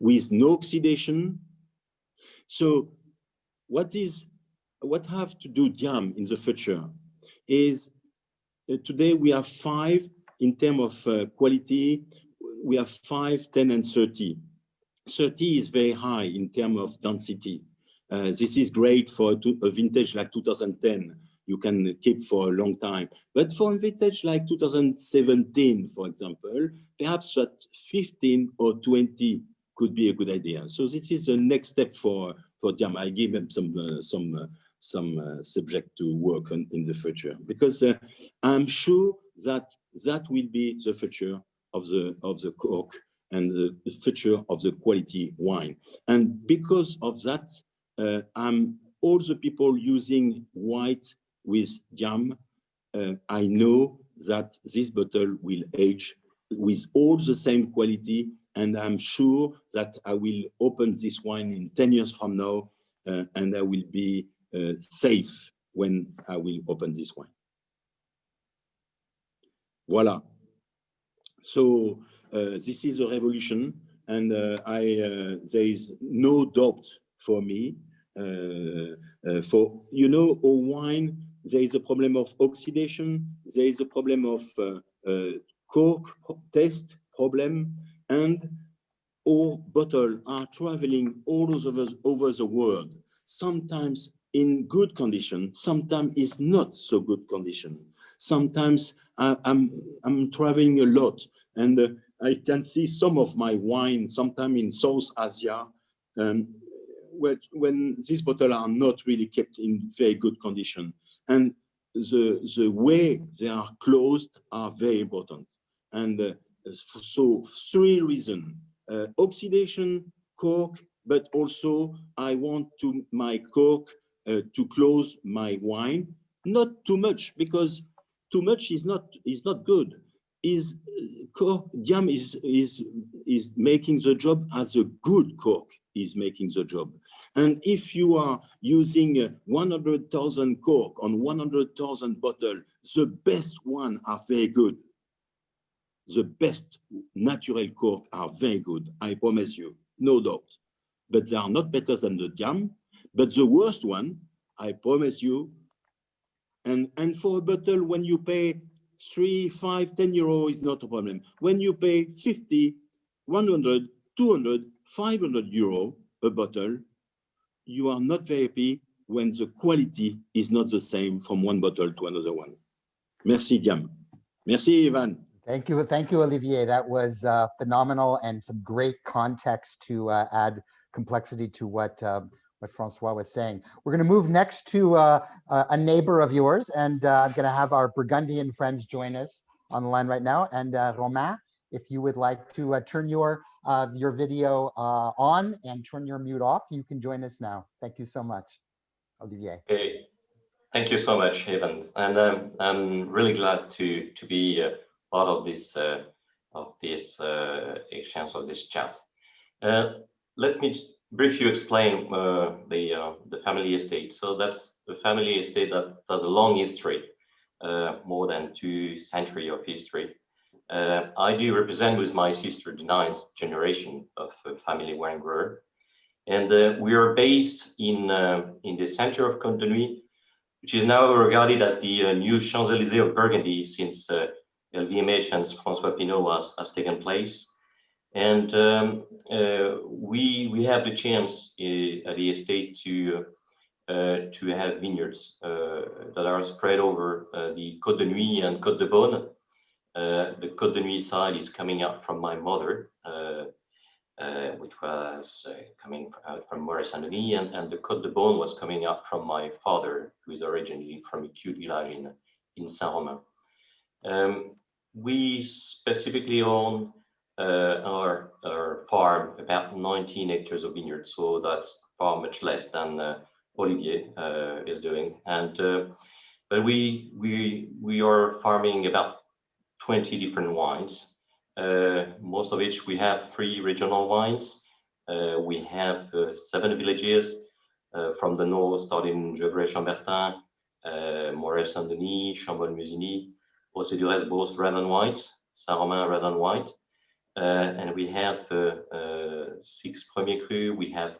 With no oxidation. So what have to do DIAM in the future is today we have 5 in terms of quality. We have 5, 10, and 30. 30 is very high in terms of density. This is great for a vintage like 2010. You can keep for a long time. But for a vintage like 2017, for example, perhaps that 15 or 20 could be a good idea. So this is the next step for DIAM. I give them some subject to work on in the future, because I'm sure that will be the future of the cork and the future of the quality wine. And because of that, all the people using white with DIAM, I know that this bottle will age with all the same quality, and I'm sure that I will open this wine in 10 years from now, and I will be safe when I will open this wine. Voila. So this is a revolution, and there is no doubt for me. For, you know, a wine, there is a problem of oxidation, there is a problem of cork taste problem, and our bottles are traveling all over the world, sometimes in good condition, sometimes it's not so good condition. Sometimes I'm traveling a lot, and I can see some of my wine, sometimes in South Asia, when these bottles are not really kept in very good condition. And the way they are closed are very important. And so 3 reasons, oxidation, cork, but also I want my cork to close my wine, not too much, because too much is not good. DIAM is making the job as a good cork is making the job. And if you are using 100,000 cork on 100,000 bottles, the best one are very good. The best natural cork are very good, I promise you, no doubt. But they are not better than the DIAM. But the worst one, I promise you, and for a bottle, when you pay 3, 5, 10 euros is not a problem. When you pay 50, 100, 200, 500 euros a bottle, you are not very happy when the quality is not the same from one bottle to another one. Merci, DIAM. Merci, Ivan. Thank you, Olivier. That was phenomenal, and some great context to add complexity to what what Francois was saying. We're going to move next to a neighbor of yours, and I'm going to have our Burgundian friends join us on the line right now. And Romain, if you would like to turn your video on and turn your mute off, you can join us now. Thank you so much, Olivier. Okay. Thank you so much, Evan. And I'm really glad to be part of this exchange, of this chat. Let me briefly explain the family estate. So that's the family estate that has a long history, more than 2 centuries of history. I do represent with my sister the 9th generation of family wine grower, and we are based in the center of Contenu, which is now regarded as the new Champs-Élysées of Burgundy since LVMH and Francois Pinot has taken place. And we have the chance at the estate to have vineyards that are spread over the Côte de Nuit and Côte de Beaune. The Côte de Nuit side is coming out from my mother, which was coming out from Moret-Saint-Denis, and the Côte de Beaune was coming out from my father, who is originally from a cute village in Saint-Romain. We specifically own our farm, about 19 hectares of vineyards, so that's far much less than Olivier is doing. And but we are farming about 20 different wines, most of which we have 3 regional wines. We have 7 villages from the north, starting Gevrey-Chambertin, Moret-Saint-Denis, Chambol-Musigny, OCDRS, both red and white, Saint-Romain red and white. And we have 6 Premier Cru. We have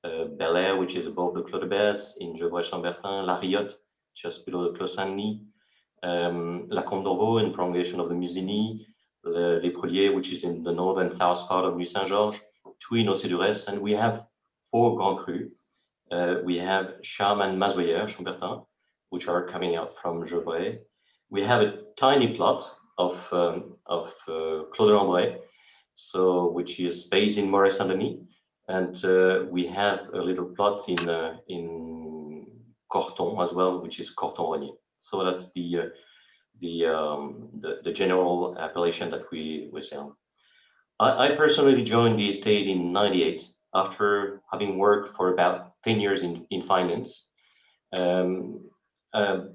Bel Air, which is above the Clos de Besse in Gevrey-Chambertin, La Riotte, just below the Clos Saint-Denis, La Comte d'Orvaux in prolongation of the Musigny, Les Preliers, which is in the northern south part of Nuit-Saint-Georges, 2 in OCDRS, and we have 4 Grand Cru. We have Charme and Mazoyer, Chambertin, which are coming out from Gevrey. We have a tiny plot of Clos de Lambray, so which is based in Moret-Saint-Denis, and we have a little plot in Corton as well, which is Corton-Renier. So that's the general appellation that we sell. I personally joined the estate in '98 after having worked for about 10 years in finance.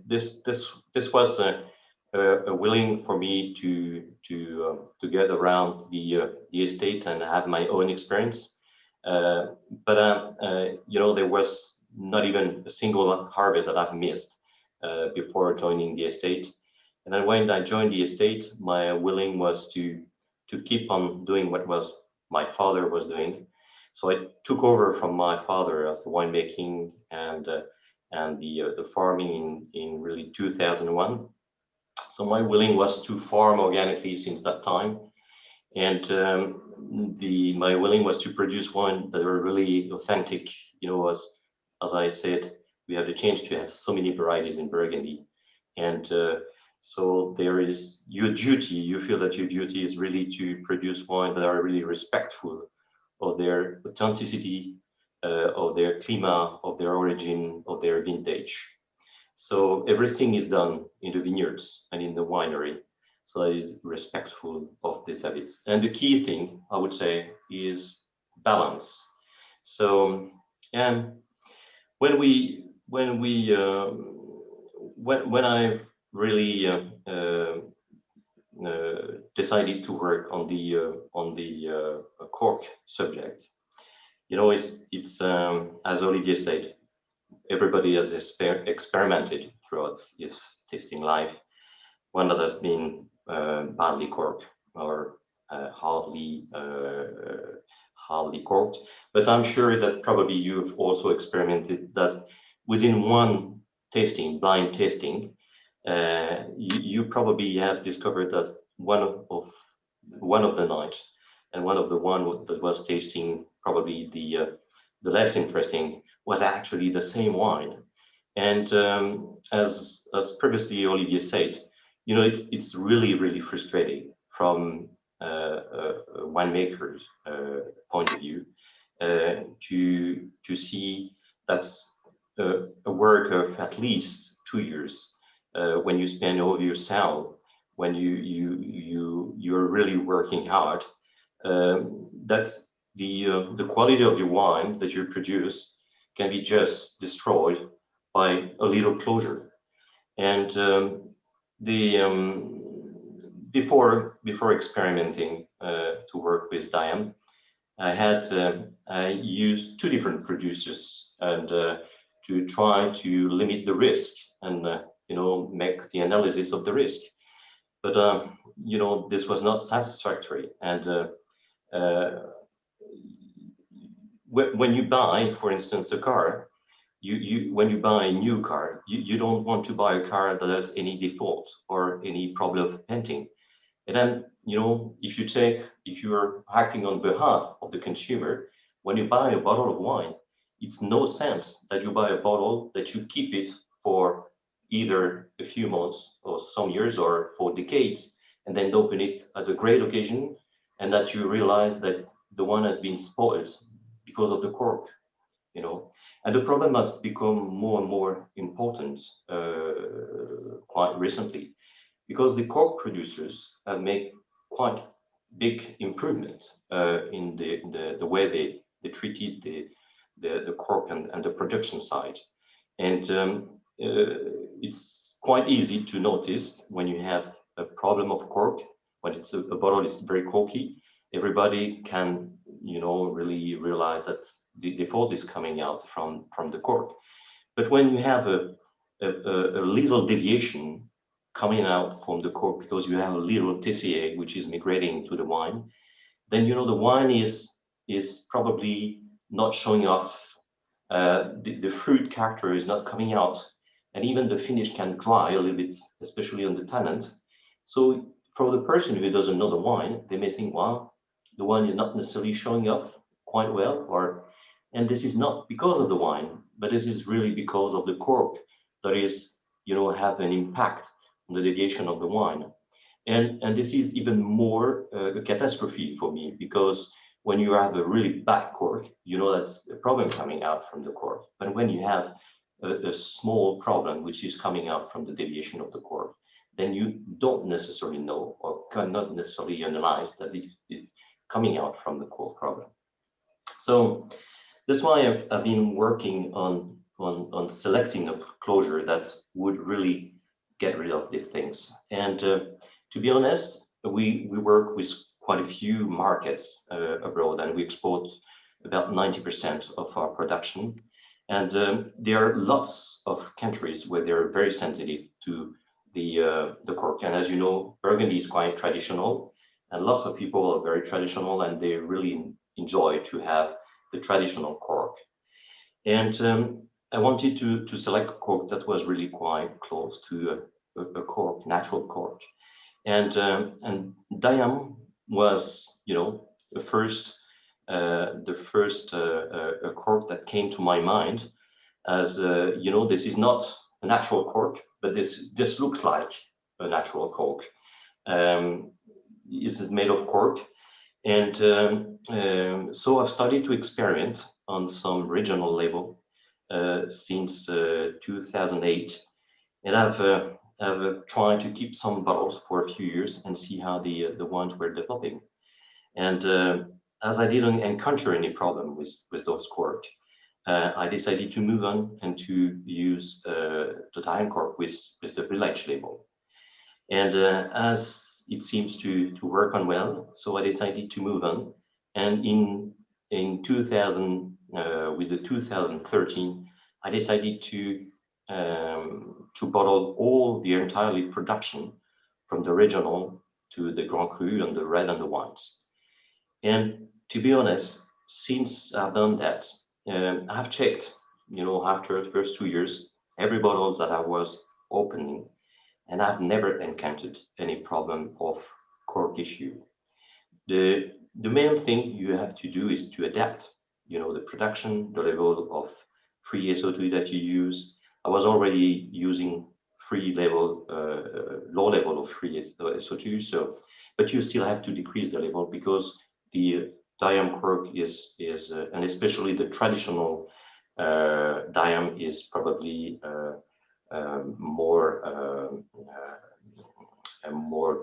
This was a willing for me to get around the estate and have my own experience. But you know, there was not even a single harvest that I've missed before joining the estate. And then when I joined the estate, my willing was to keep on doing what was my father was doing. So I took over from my father as the winemaking and the farming in really 2001. So my willing was to farm organically since that time, and my willing was to produce wine that were really authentic. You know, as I said, we have the chance to have so many varieties in Burgundy, and so there is your duty. You feel that your duty is really to produce wine that are really respectful of their authenticity, of their climat, of their origin, of their vintage. So everything is done in the vineyards and in the winery, so that is respectful of these habits. And the key thing, I would say, is balance. So, and when I really decided to work on the Cork subject, you know, it's as Olivier said, everybody has experimented throughout his tasting life. One that has been badly corked or hardly corked, but I'm sure that probably you've also experimented that within one tasting, blind tasting, you probably have discovered that one of the night and one of the one that was tasting probably the less interesting was actually the same wine. And as previously Olivier said, you know, it's really frustrating from a winemaker's point of view to see that's a work of at least 2 years when you spend over yourself, when you're really working hard. That's the quality of your wine that you produce can be just destroyed by a little closure. And before experimenting to work with DIAM, I used 2 different producers and to try to limit the risk and make the analysis of the risk. But this was not satisfactory. And when you buy, for instance, a car, when you buy a new car, you don't want to buy a car that has any default or any problem of painting. And then, if you're acting on behalf of the consumer, when you buy a bottle of wine, it's no sense that you buy a bottle that you keep it for either a few months or some years or for decades, and then open it at a great occasion, and that you realize that the wine has been spoiled because of the cork, And the problem has become more and more important quite recently, because the cork producers have made quite big improvement in the way they treated the cork and the production side. And it's quite easy to notice when you have a problem of cork, when it's a bottle is very corky, everybody can really realize that the default is coming out from the cork. But when you have a little deviation coming out from the cork because you have a little TCA which is migrating to the wine, then the wine is probably not showing off. The fruit character is not coming out, and even the finish can dry a little bit, especially on the tannins. So for the person who doesn't know the wine, they may think, well, the wine is not necessarily showing up quite well, and this is not because of the wine, but this is really because of the cork that is, have an impact on the deviation of the wine. And this is even more a catastrophe for me, because when you have a really bad cork, that's a problem coming out from the cork. But when you have a small problem which is coming out from the deviation of the cork, then you don't necessarily know or cannot necessarily analyze that it's coming out from the cork problem. So that's why I've been working on selecting a closure that would really get rid of these things. And to be honest, we work with quite a few markets abroad, and we export about 90% of our production. And there are lots of countries where they're very sensitive to the cork. And as you know, Burgundy is quite traditional, and lots of people are very traditional, and they really enjoy to have the traditional cork. And I wanted to select a cork that was really quite close to a cork, natural cork. And DIAM was, the first cork that came to my mind as, this is not a natural cork, but this looks like a natural cork. It's made of cork. And so I've started to experiment on some regional label since 2008. And I've tried to keep some bottles for a few years and see how the wines were developing. And as I didn't encounter any problem with those cork, I decided to move on and to use the DIAM cork with the Village label. And as it seems to work on well, so I decided to move on. And in 2000, with the 2013, I decided to bottle all the entirely production from the regional to the Grand Cru and the red and the whites. And to be honest, since I've done that, I've checked, after the first 2 years, every bottle that I was opening, and I've never encountered any problem of cork issue. The main thing you have to do is to adapt, the production, the level of free SO2 that you use. I was already using low level of free SO2, but you still have to decrease the level, because the DIAM cork is and especially the traditional DIAM is probably more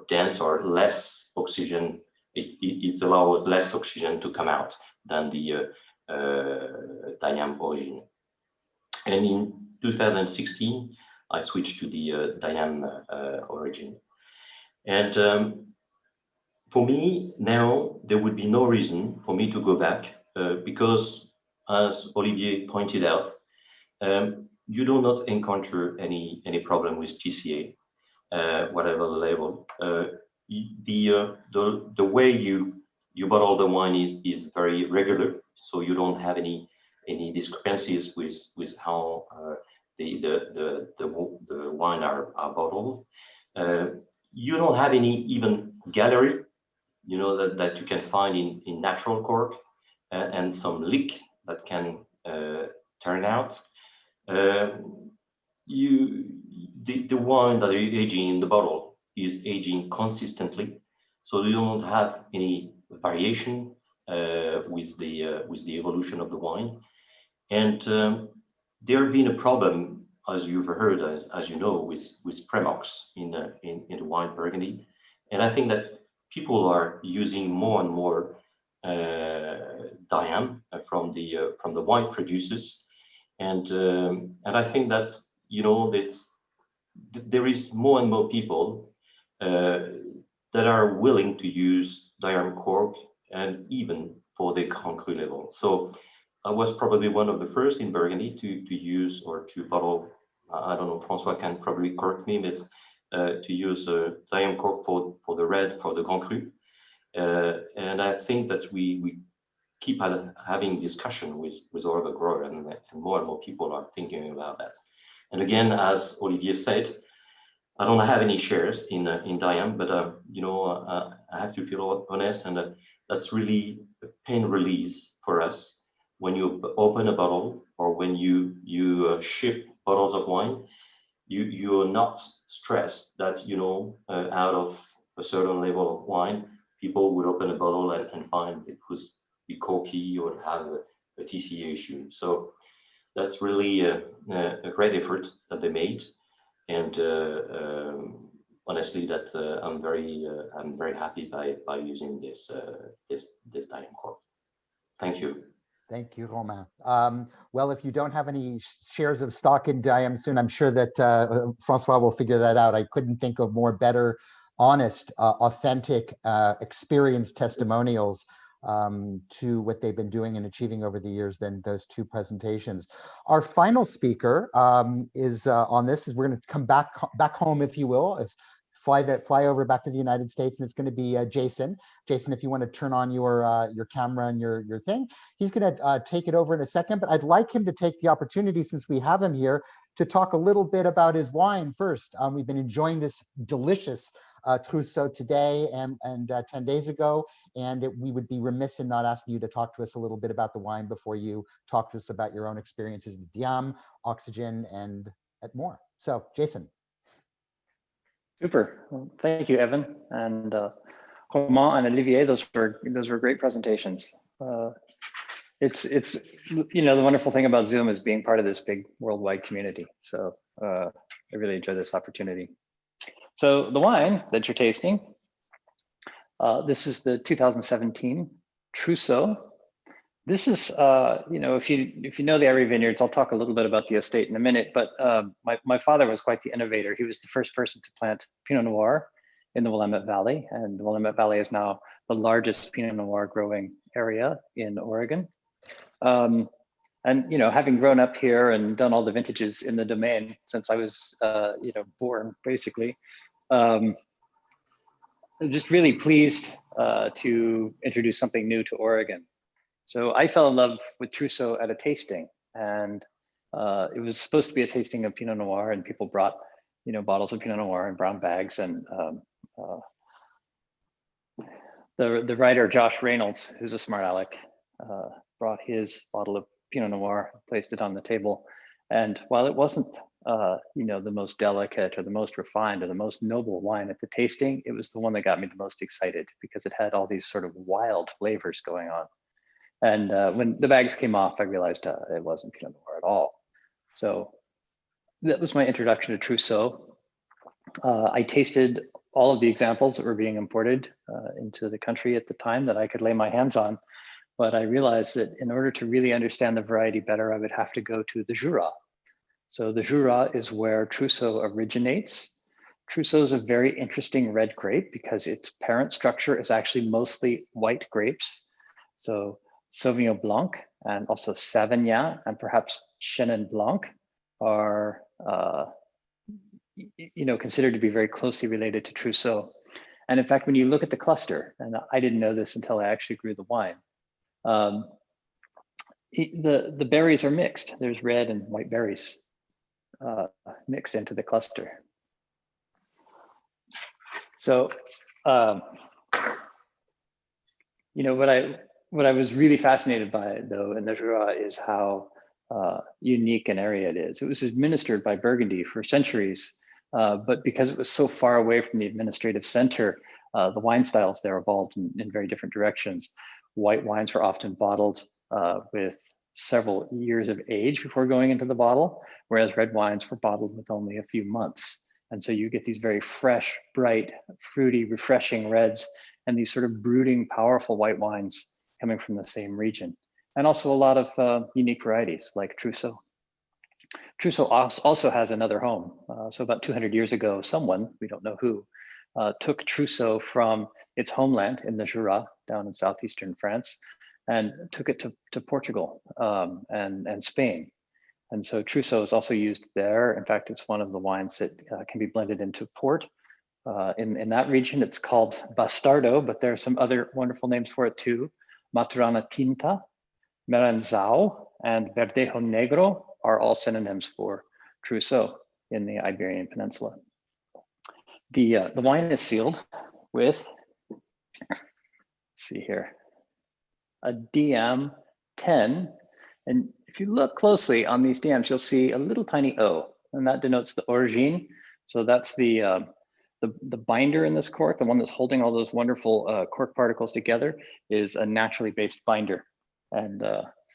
dense or less oxygen. It allows less oxygen to come out than the DIAM origin. And in 2016, I switched to the DIAM origin. And for me, now, there would be no reason for me to go back because, as Olivier pointed out, you do not encounter any problem with TCA, whatever level. The way you bottle the wine is very regular, so you don't have any discrepancies with how the wine are bottled. You don't have any even gallery, you know, that you can find in natural cork, and some leak that can turn out. The wine that you're aging in the bottle is aging consistently, so you don't have any variation with the evolution of the wine. And there have been a problem, as you've heard, as you know, with Premox in the wine Burgundy. And I think that people are using more and more DIAM from the wine producers, and I think that, you know, there is more and more people that are willing to use DIAM cork, and even for the Grand Cru level. So I was probably one of the first in Burgundy to use or to bottle. I don't know, Francois can probably correct me, but to use DIAM cork for the red, for the Grand Cru. And I think that we keep having discussion with all the growers, and more people are thinking about that. And again, as Olivier said, I don't have any shares in DIAM, but you know, I have to feel honest, and that's really a pain release for us when you open a bottle, or when you ship bottles of wine. You are not stressed that, you know, out of a certain level of wine, people would open a bottle and find it was be corky or have a TCA issue. So that's really a great effort that they made, and honestly, that I'm very happy by using this DIAM cork. Thank you. Thank you, Romain. Well, if you don't have any shares of stock in DIAM soon, I'm sure that Francois will figure that out. I couldn't think of more better, honest, authentic, experienced testimonials to what they've been doing and achieving over the years than those two presentations. Our final speaker is on this. We're going to come back home, if you will. It's fly over back to the United States, and it's going to be Jason. Jason, if you want to turn on your camera and your thing, he's going to take it over in a second. But I'd like him to take the opportunity, since we have him here, to talk a little bit about his wine first. We've been enjoying this delicious Trousseau today and 10 days ago, and we would be remiss in not asking you to talk to us a little bit about the wine before you talk to us about your own experiences with DIAM, oxygen, and more. So, Jason. Super. Well, thank you, Evan, and Romain and Olivier. Those were great presentations. It's you know, the wonderful thing about Zoom is being part of this big worldwide community. So I really enjoy this opportunity. So the wine that you're tasting, this is the 2017 Trousseau. This is, you know, if you know the Eyrie Vineyards, I'll talk a little bit about the estate in a minute, but my father was quite the innovator. He was the first person to plant Pinot Noir in the Willamette Valley, and the Willamette Valley is now the largest Pinot Noir growing area in Oregon. And, you know, having grown up here and done all the vintages in the Domaine since I was, you know, born, basically, I'm just really pleased to introduce something new to Oregon. So I fell in love with Trousseau at a tasting, and it was supposed to be a tasting of Pinot Noir, and people brought, you know, bottles of Pinot Noir in brown bags, and the writer Josh Reynolds, who's a smart aleck, brought his bottle of Pinot Noir, placed it on the table, and while it wasn't, you know, the most delicate or the most refined or the most noble wine at the tasting, it was the one that got me the most excited because it had all these sort of wild flavors going on. And when the bags came off, I realized it wasn't Pinot Noir at all. So that was my introduction to Trousseau. I tasted all of the examples that were being imported into the country at the time that I could lay my hands on. But I realized that in order to really understand the variety better, I would have to go to the Jura. So the Jura is where Trousseau originates. Trousseau is a very interesting red grape because its parent structure is actually mostly white grapes. So Sauvignon Blanc and also Savagnin and perhaps Chenin Blanc are considered to be very closely related to Trousseau. And in fact, when you look at the cluster, and I didn't know this until I actually grew the wine, the berries are mixed. There's red and white berries mixed into the cluster. So, what I was really fascinated by, though, in the Jura is how unique an area it is. It was administered by Burgundy for centuries, but because it was so far away from the administrative center, the wine styles there evolved in very different directions. White wines were often bottled with several years of age before going into the bottle, whereas red wines were bottled with only a few months. And so you get these very fresh, bright, fruity, refreshing reds, and these sort of brooding, powerful white wines coming from the same region. And also a lot of unique varieties like Trousseau. Trousseau also has another home. So about 200 years ago, someone, we don't know who, took Trousseau from its homeland in the Jura down in southeastern France and took it to Portugal and Spain. And so Trousseau is also used there. In fact, it's one of the wines that can be blended into port. In that region, it's called Bastardo, but there are some other wonderful names for it too. Maturana Tinta, Meranzao, and Verdejo Negro are all synonyms for Trousseau in the Iberian Peninsula. The wine is sealed with, let's see here, a DIAM 10. And if you look closely on these DIAMs, you'll see a little tiny O, and that denotes the origine. So that's the binder in this cork, the one that's holding all those wonderful cork particles together, is a naturally based binder. And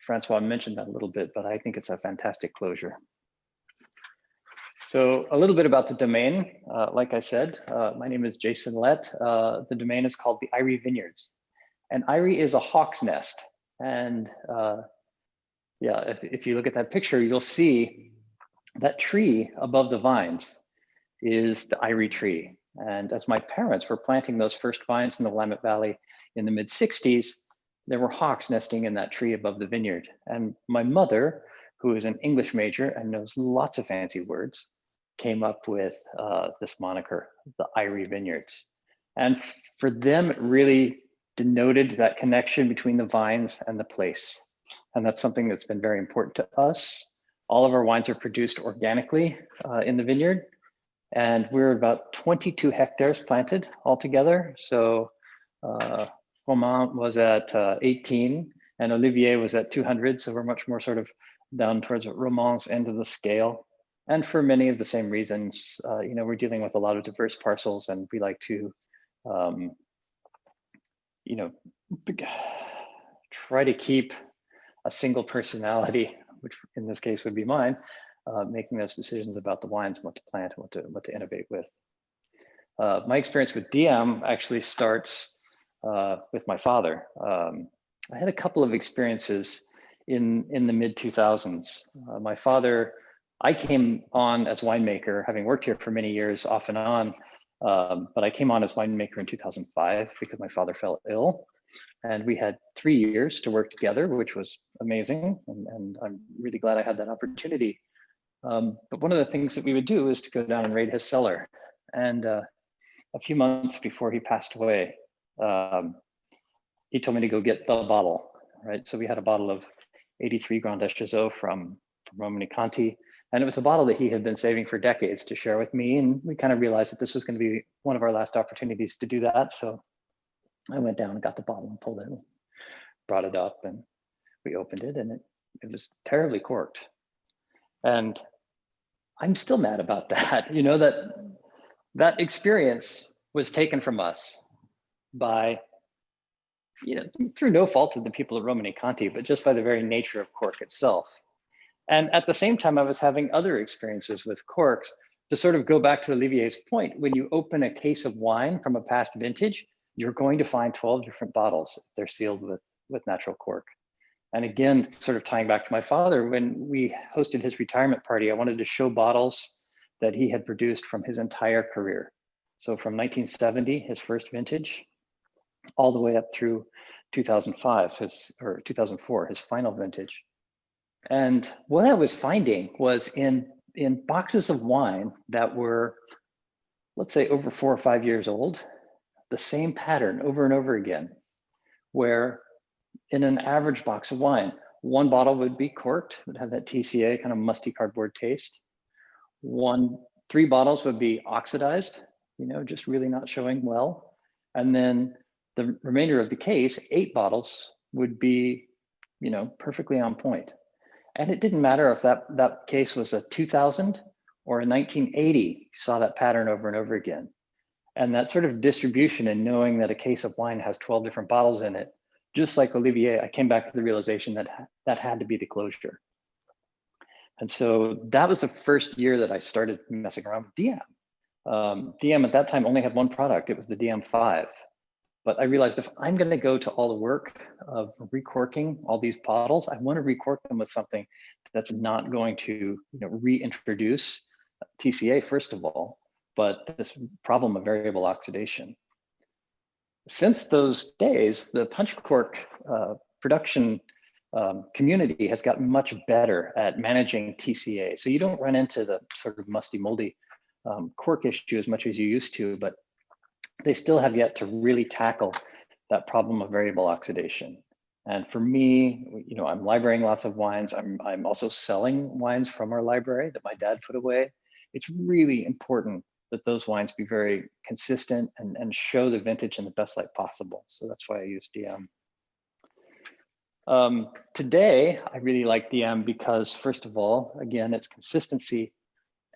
Francois mentioned that a little bit, but I think it's a fantastic closure. So a little bit about the domain. Like I said, my name is Jason Lett. The domain is called the Eyrie Vineyards. And Eyrie is a hawk's nest. And yeah, if you look at that picture, you'll see that tree above the vines is the Eyrie tree. And as my parents were planting those first vines in the Willamette Valley in the mid-60s, there were hawks nesting in that tree above the vineyard. And my mother, who is an English major and knows lots of fancy words, came up with this moniker, the Eyrie Vineyards. And for them, it really denoted that connection between the vines and the place. And that's something that's been very important to us. All of our wines are produced organically in the vineyard. And we're about 22 hectares planted altogether. So Romain was at 18 and Olivier was at 200. So we're much more sort of down towards Romain's end of the scale. And for many of the same reasons, we're dealing with a lot of diverse parcels, and we like to, try to keep a single personality, which in this case would be mine, making those decisions about the wines and what to plant and what to innovate with. My experience with DIAM actually starts with my father. I had a couple of experiences in the mid 2000s. My father, I came on as winemaker, having worked here for many years off and on, but I came on as winemaker in 2005 because my father fell ill. And we had 3 years to work together, which was amazing. And I'm really glad I had that opportunity. But one of the things that we would do is to go down and raid his cellar. And a few months before he passed away, he told me to go get the bottle, right? So we had a bottle of 83 Grand Chazot from Romain Conti. And it was a bottle that he had been saving for decades to share with me. And we kind of realized that this was going to be one of our last opportunities to do that. So I went down and got the bottle and pulled it, and brought it up, and we opened it, and it was terribly corked. And I'm still mad about that. That experience was taken from us by through no fault of the people at Romanée Conti, but just by the very nature of cork itself. And at the same time, I was having other experiences with corks. To sort of go back to Olivier's point, when you open a case of wine from a past vintage, you're going to find 12 different bottles if they're sealed with natural cork. And again, sort of tying back to my father, when we hosted his retirement party, I wanted to show bottles that he had produced from his entire career. So from 1970, his first vintage, all the way up through 2005, or 2004, his final vintage. And what I was finding was in boxes of wine that were, let's say, over 4 or 5 years old, the same pattern over and over again, where in an average box of wine, one bottle would be corked, would have that TCA kind of musty cardboard taste. 3 bottles would be oxidized, just really not showing well. And then the remainder of the case, 8 bottles would be, perfectly on point. And it didn't matter if that case was a 2000 or a 1980, you saw that pattern over and over again. And that sort of distribution and knowing that a case of wine has 12 different bottles in it, just like Olivier, I came back to the realization that that had to be the closure. And so that was the first year that I started messing around with DIAM. DIAM at that time only had one product, it was the DIAM5. But I realized if I'm going to go to all the work of recorking all these bottles, I want to recork them with something that's not going to reintroduce TCA, first of all, but this problem of variable oxidation. Since those days, the punch cork production community has gotten much better at managing TCA. So you don't run into the sort of musty, moldy cork issue as much as you used to, but they still have yet to really tackle that problem of variable oxidation. And for me, I'm librarying lots of wines. I'm also selling wines from our library that my dad put away. It's really important that those wines be very consistent and show the vintage in the best light possible. So that's why I use DIAM. Today, I really like DIAM because, first of all, again, it's consistency.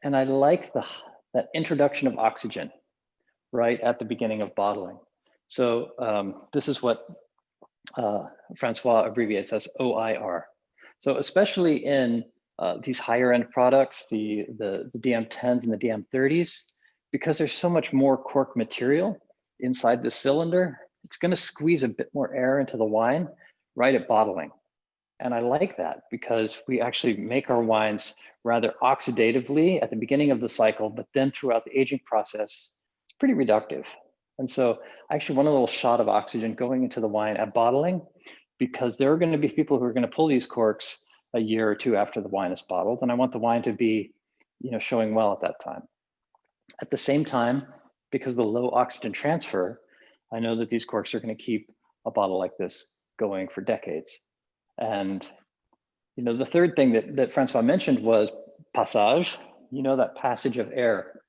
And I like that introduction of oxygen right at the beginning of bottling. So this is what Francois abbreviates as OIR. So especially in these higher end products, the DM10s and the DM30s, because there's so much more cork material inside the cylinder, it's going to squeeze a bit more air into the wine right at bottling. And I like that because we actually make our wines rather oxidatively at the beginning of the cycle, but then throughout the aging process, it's pretty reductive. And so I actually want a little shot of oxygen going into the wine at bottling, because there are going to be people who are going to pull these corks a year or two after the wine is bottled. And I want the wine to be, showing well at that time. At the same time, because of the low oxygen transfer, I know that these corks are going to keep a bottle like this going for decades. And, the third thing that Francois mentioned was passage, that passage of air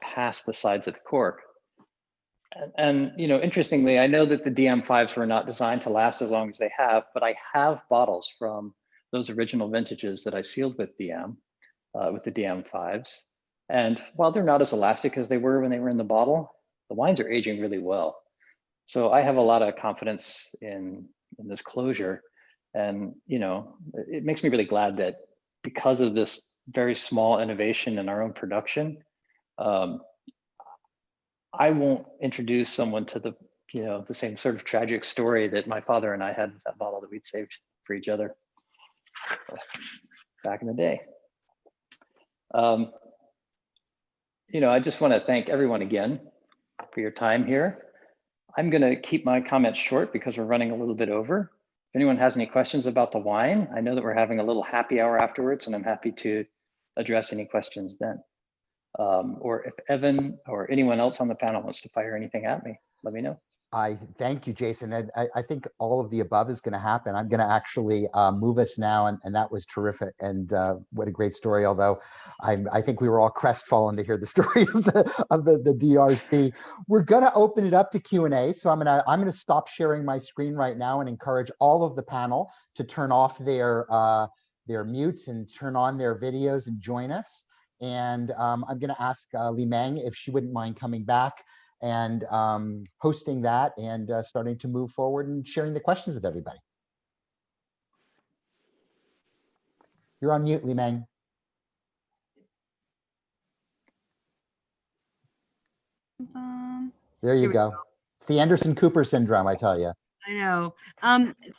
past the sides of the cork. And interestingly, I know that the DM5s were not designed to last as long as they have, but I have bottles from those original vintages that I sealed with DIAM, with the DM5s. And while they're not as elastic as they were when they were in the bottle, the wines are aging really well. So I have a lot of confidence in this closure. And, it makes me really glad that because of this very small innovation in our own production, I won't introduce someone to the same sort of tragic story that my father and I had with that bottle that we'd saved for each other back in the day. I just want to thank everyone again for your time here. I'm going to keep my comments short because we're running a little bit over. If anyone has any questions about the wine, I know that we're having a little happy hour afterwards, and I'm happy to address any questions then. Or if Evan or anyone else on the panel wants to fire anything at me, let me know. I thank you, Jason. I think all of the above is going to happen. I'm going to actually move us now, and that was terrific. And what a great story! Although I think we were all crestfallen to hear the story of the DRC. We're going to open it up to Q&A. So I'm going to stop sharing my screen right now and encourage all of the panel to turn off their mutes and turn on their videos and join us. And I'm going to ask Li Meng if she wouldn't mind coming back and hosting that and starting to move forward and sharing the questions with everybody. You're on mute, Romain. There you go. It's the Anderson Cooper syndrome, I tell you. I know.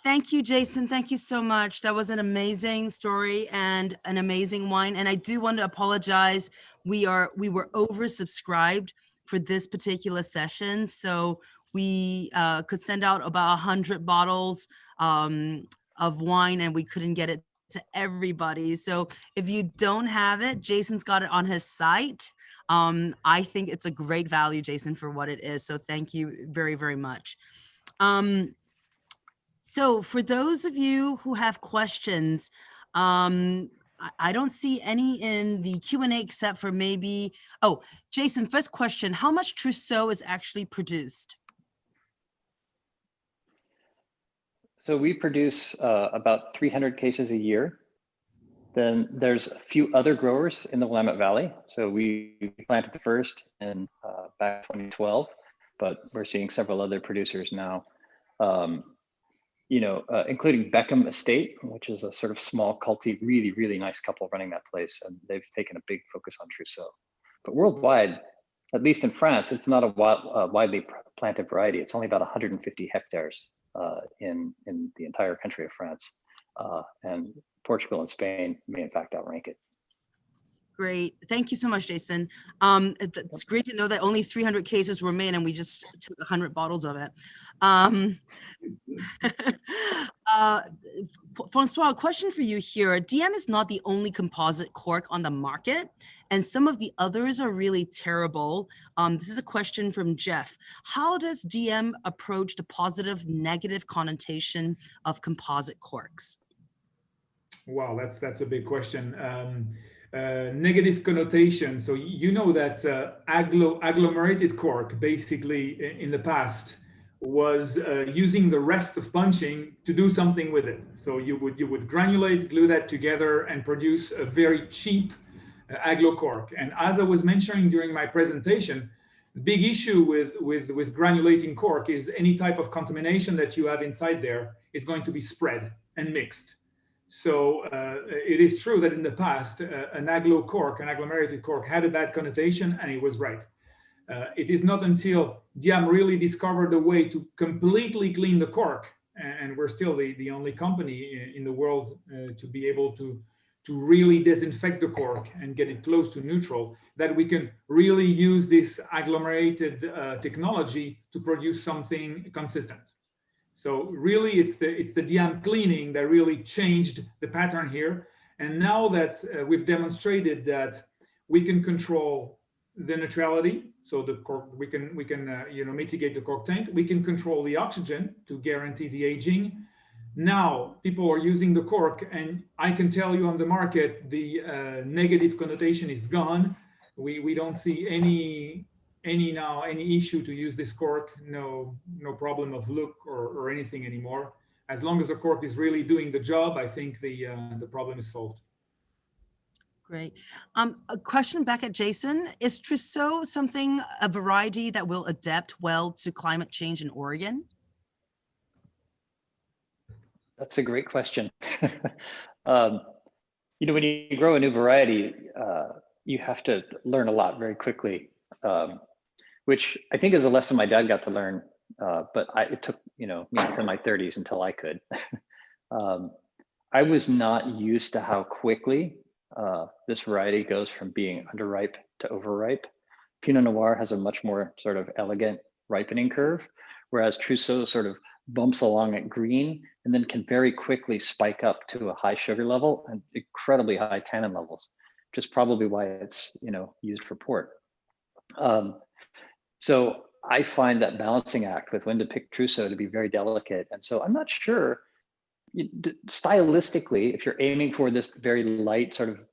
Thank you, Jason. Thank you so much. That was an amazing story and an amazing wine. And I do want to apologize. We were oversubscribed for this particular session. So we could send out about 100 bottles of wine and we couldn't get it to everybody. So if you don't have it, Jason's got it on his site. I think it's a great value, Jason, for what it is. So thank you very, very much. So for those of you who have questions, I don't see any in the Q&A except for maybe, oh, Jason, first question, how much Trousseau is actually produced? So we produce about 300 cases a year. Then there's a few other growers in the Willamette Valley. So we planted the first in back 2012, but we're seeing several other producers now, including Beckham Estate, which is a sort of small culty, really, really nice couple running that place. And they've taken a big focus on Trousseau. But worldwide, at least in France, it's not a widely planted variety. It's only about 150 hectares in the entire country of France. And Portugal and Spain may in fact outrank it. Great. Thank you so much, Jason. It's great to know that only 300 cases were made and we just took 100 bottles of it. Francois, a question for you here. DIAM is not the only composite cork on the market, and some of the others are really terrible. This is a question from Jeff. How does DIAM approach the positive, negative connotation of composite corks? Wow, that's a big question. Negative connotation. So you know that agglomerated cork basically in the past was using the rest of punching to do something with it. So you would granulate, glue that together, and produce a very cheap agglo cork. And as I was mentioning during my presentation, the big issue with granulating cork is any type of contamination that you have inside there is going to be spread and mixed. So it is true that in the past, an agglo cork, an agglomerated cork, had a bad connotation, and it was right. It is not until DIAM really discovered a way to completely clean the cork, and we're still the only company in the world to be able to really disinfect the cork and get it close to neutral, that we can really use this agglomerated technology to produce something consistent. So really, it's the DIAM cleaning that really changed the pattern here. And now that we've demonstrated that we can control the neutrality, so the cork, we can mitigate the cork taint. We can control the oxygen to guarantee the aging. Now people are using the cork, and I can tell you on the market the negative connotation is gone. We don't see any issue to use this cork, no problem of look or anything anymore. As long as the cork is really doing the job, I think the problem is solved. Great. A question back at Jason. Is Trousseau a variety that will adapt well to climate change in Oregon? That's a great question. When you grow a new variety, you have to learn a lot very quickly. Which I think is a lesson my dad got to learn, but it took me into my 30s until I could. I was not used to how quickly this variety goes from being underripe to overripe. Pinot Noir has a much more sort of elegant ripening curve, whereas Trousseau sort of bumps along at green and then can very quickly spike up to a high sugar level and incredibly high tannin levels, which is probably why it's used for port. So I find that balancing act with when to pick Trousseau to be very delicate. And so I'm not sure, stylistically, if you're aiming for this very light sort of,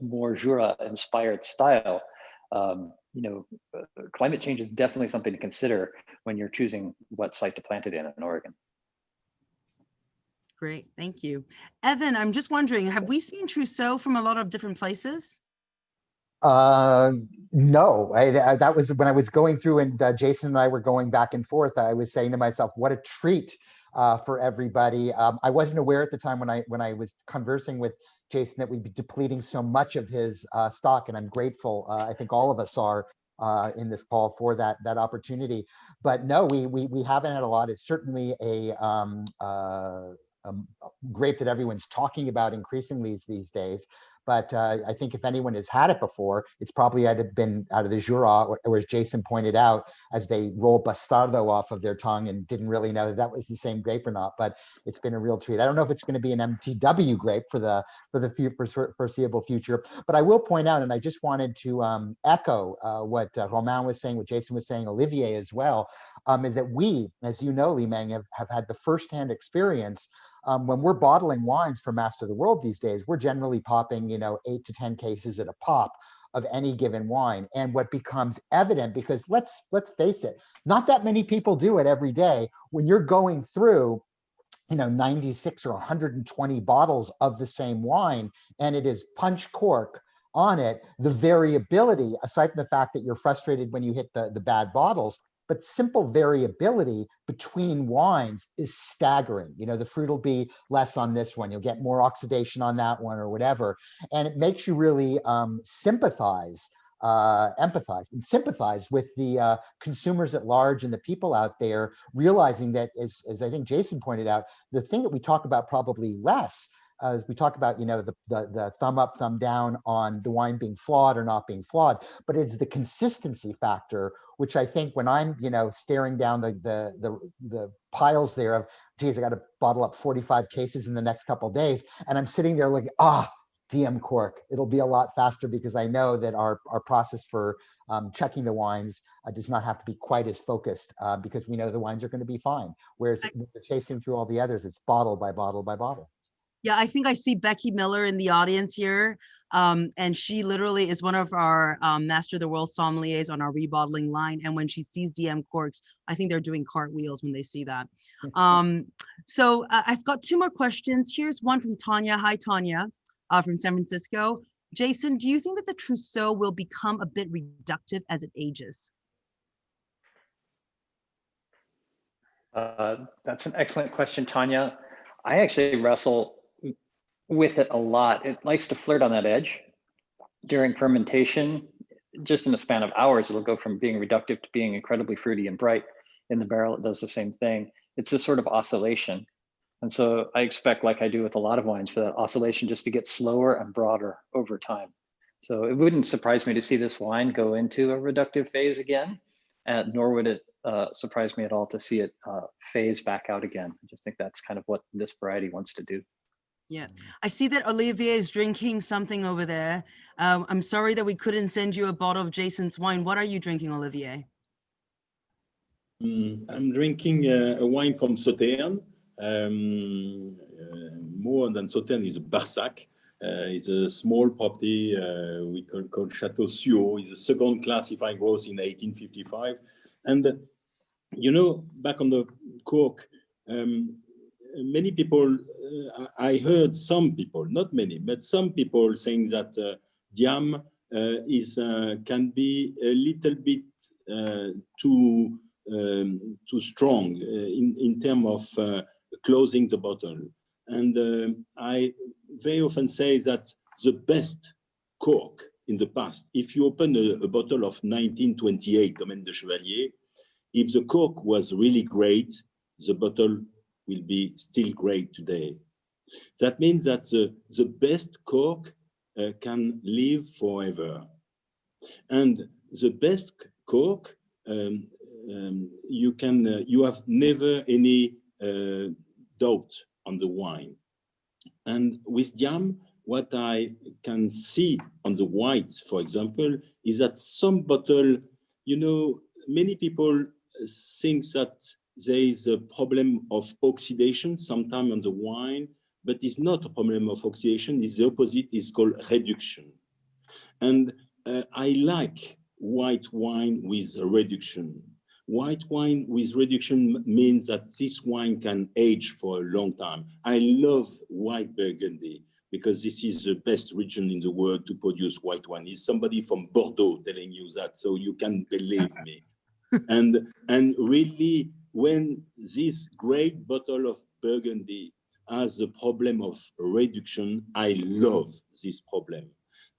more Jura inspired style, climate change is definitely something to consider when you're choosing what site to plant it in Oregon. Great, thank you. Evan, I'm just wondering, have we seen Trousseau from a lot of different places? No, that was when I was going through, and Jason and I were going back and forth. I was saying to myself, what a treat for everybody. I wasn't aware at the time when I was conversing with Jason that we'd be depleting so much of his stock, and I'm grateful. I think all of us are in this call for that opportunity. But no, we haven't had a lot. It's certainly a grape that everyone's talking about increasingly these days. But I think if anyone has had it before, it's probably either been out of the Jura, or as Jason pointed out, as they roll Bastardo off of their tongue and didn't really know that was the same grape or not. But it's been a real treat. I don't know if it's going to be an MTW grape for the foreseeable future. But I will point out, and I just wanted to echo what Romain was saying, what Jason was saying, Olivier as well, is that we, as you know, Li-Meng, have had the firsthand experience. When we're bottling wines for Master of the World these days, we're generally popping, 8 to 10 cases at a pop of any given wine. And what becomes evident, because let's face it, not that many people do it every day. When you're going through, 96 or 120 bottles of the same wine, and it is punch cork on it, the variability, aside from the fact that you're frustrated when you hit the bad bottles, but simple variability between wines is staggering. The fruit will be less on this one. You'll get more oxidation on that one or whatever. And it makes you really empathize and sympathize with the consumers at large and the people out there, realizing that, as I think Jason pointed out, the thing that we talk about probably less as we talk about, the thumb up, thumb down on the wine being flawed or not being flawed, but it's the consistency factor, which I think when I'm, staring down the piles there of, geez, I got to bottle up 45 cases in the next couple of days, and I'm sitting there like, DIAM cork. It'll be a lot faster because I know that our process for checking the wines does not have to be quite as focused because we know the wines are going to be fine. Whereas when we're chasing through all the others, it's bottle by bottle by bottle. Yeah, I think I see Becky Miller in the audience here. And she literally is one of our Master of the World sommeliers on our rebottling line. And when she sees DIAM corks, I think they're doing cartwheels when they see that. So I've got 2 more questions. Here's one from Tanya. Hi, Tanya, from San Francisco. Jason, do you think that the Trousseau will become a bit reductive as it ages? That's an excellent question, Tanya. I actually wrestle with it a lot. It likes to flirt on that edge. During fermentation, just in a span of hours, it'll go from being reductive to being incredibly fruity and bright. In the barrel, it does the same thing. It's this sort of oscillation. And so I expect, like I do with a lot of wines, for that oscillation just to get slower and broader over time. So it wouldn't surprise me to see this wine go into a reductive phase again, nor would it surprise me at all to see it phase back out again. I just think that's kind of what this variety wants to do. Yeah, I see that Olivier is drinking something over there. I'm sorry that we couldn't send you a bottle of Jason's wine. What are you drinking, Olivier? I'm drinking a wine from Sauternes. More than Sauternes is Barsac. It's a small property we call Chateau Suot. It's a second classified growth in 1855. And, back on the Cork, many people, I heard some people, not many, but some people saying that DIAM can be a little bit too strong in terms of closing the bottle. And I very often say that the best cork in the past, if you open a bottle of 1928 Domaine de Chevalier, if the cork was really great, the bottle will be still great today. That means that the best cork can live forever. And the best cork, you have never any doubt on the wine. And with DIAM, what I can see on the white, for example, is that some bottle, many people think that there is a problem of oxidation sometime on the wine, but it's not a problem of oxidation. It's the opposite. It's called reduction. And I like white wine with reduction. White wine with reduction means that this wine can age for a long time. I love white Burgundy. because this is the best region in the world to produce white wine. It's somebody from Bordeaux telling you that, so you can believe me. And really, when this great bottle of Burgundy has the problem of reduction, I love this problem.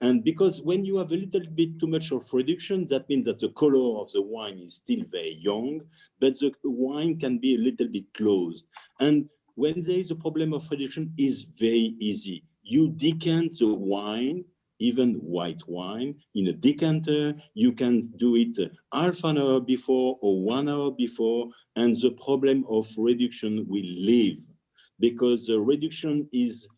And because when you have a little bit too much of reduction, that means that the color of the wine is still very young, but the wine can be a little bit closed. And when there is a problem of reduction, it's very easy. You decant the wine, even white wine, in a decanter. You can do it half an hour before or 1 hour before, and the problem of reduction will leave, because the reduction is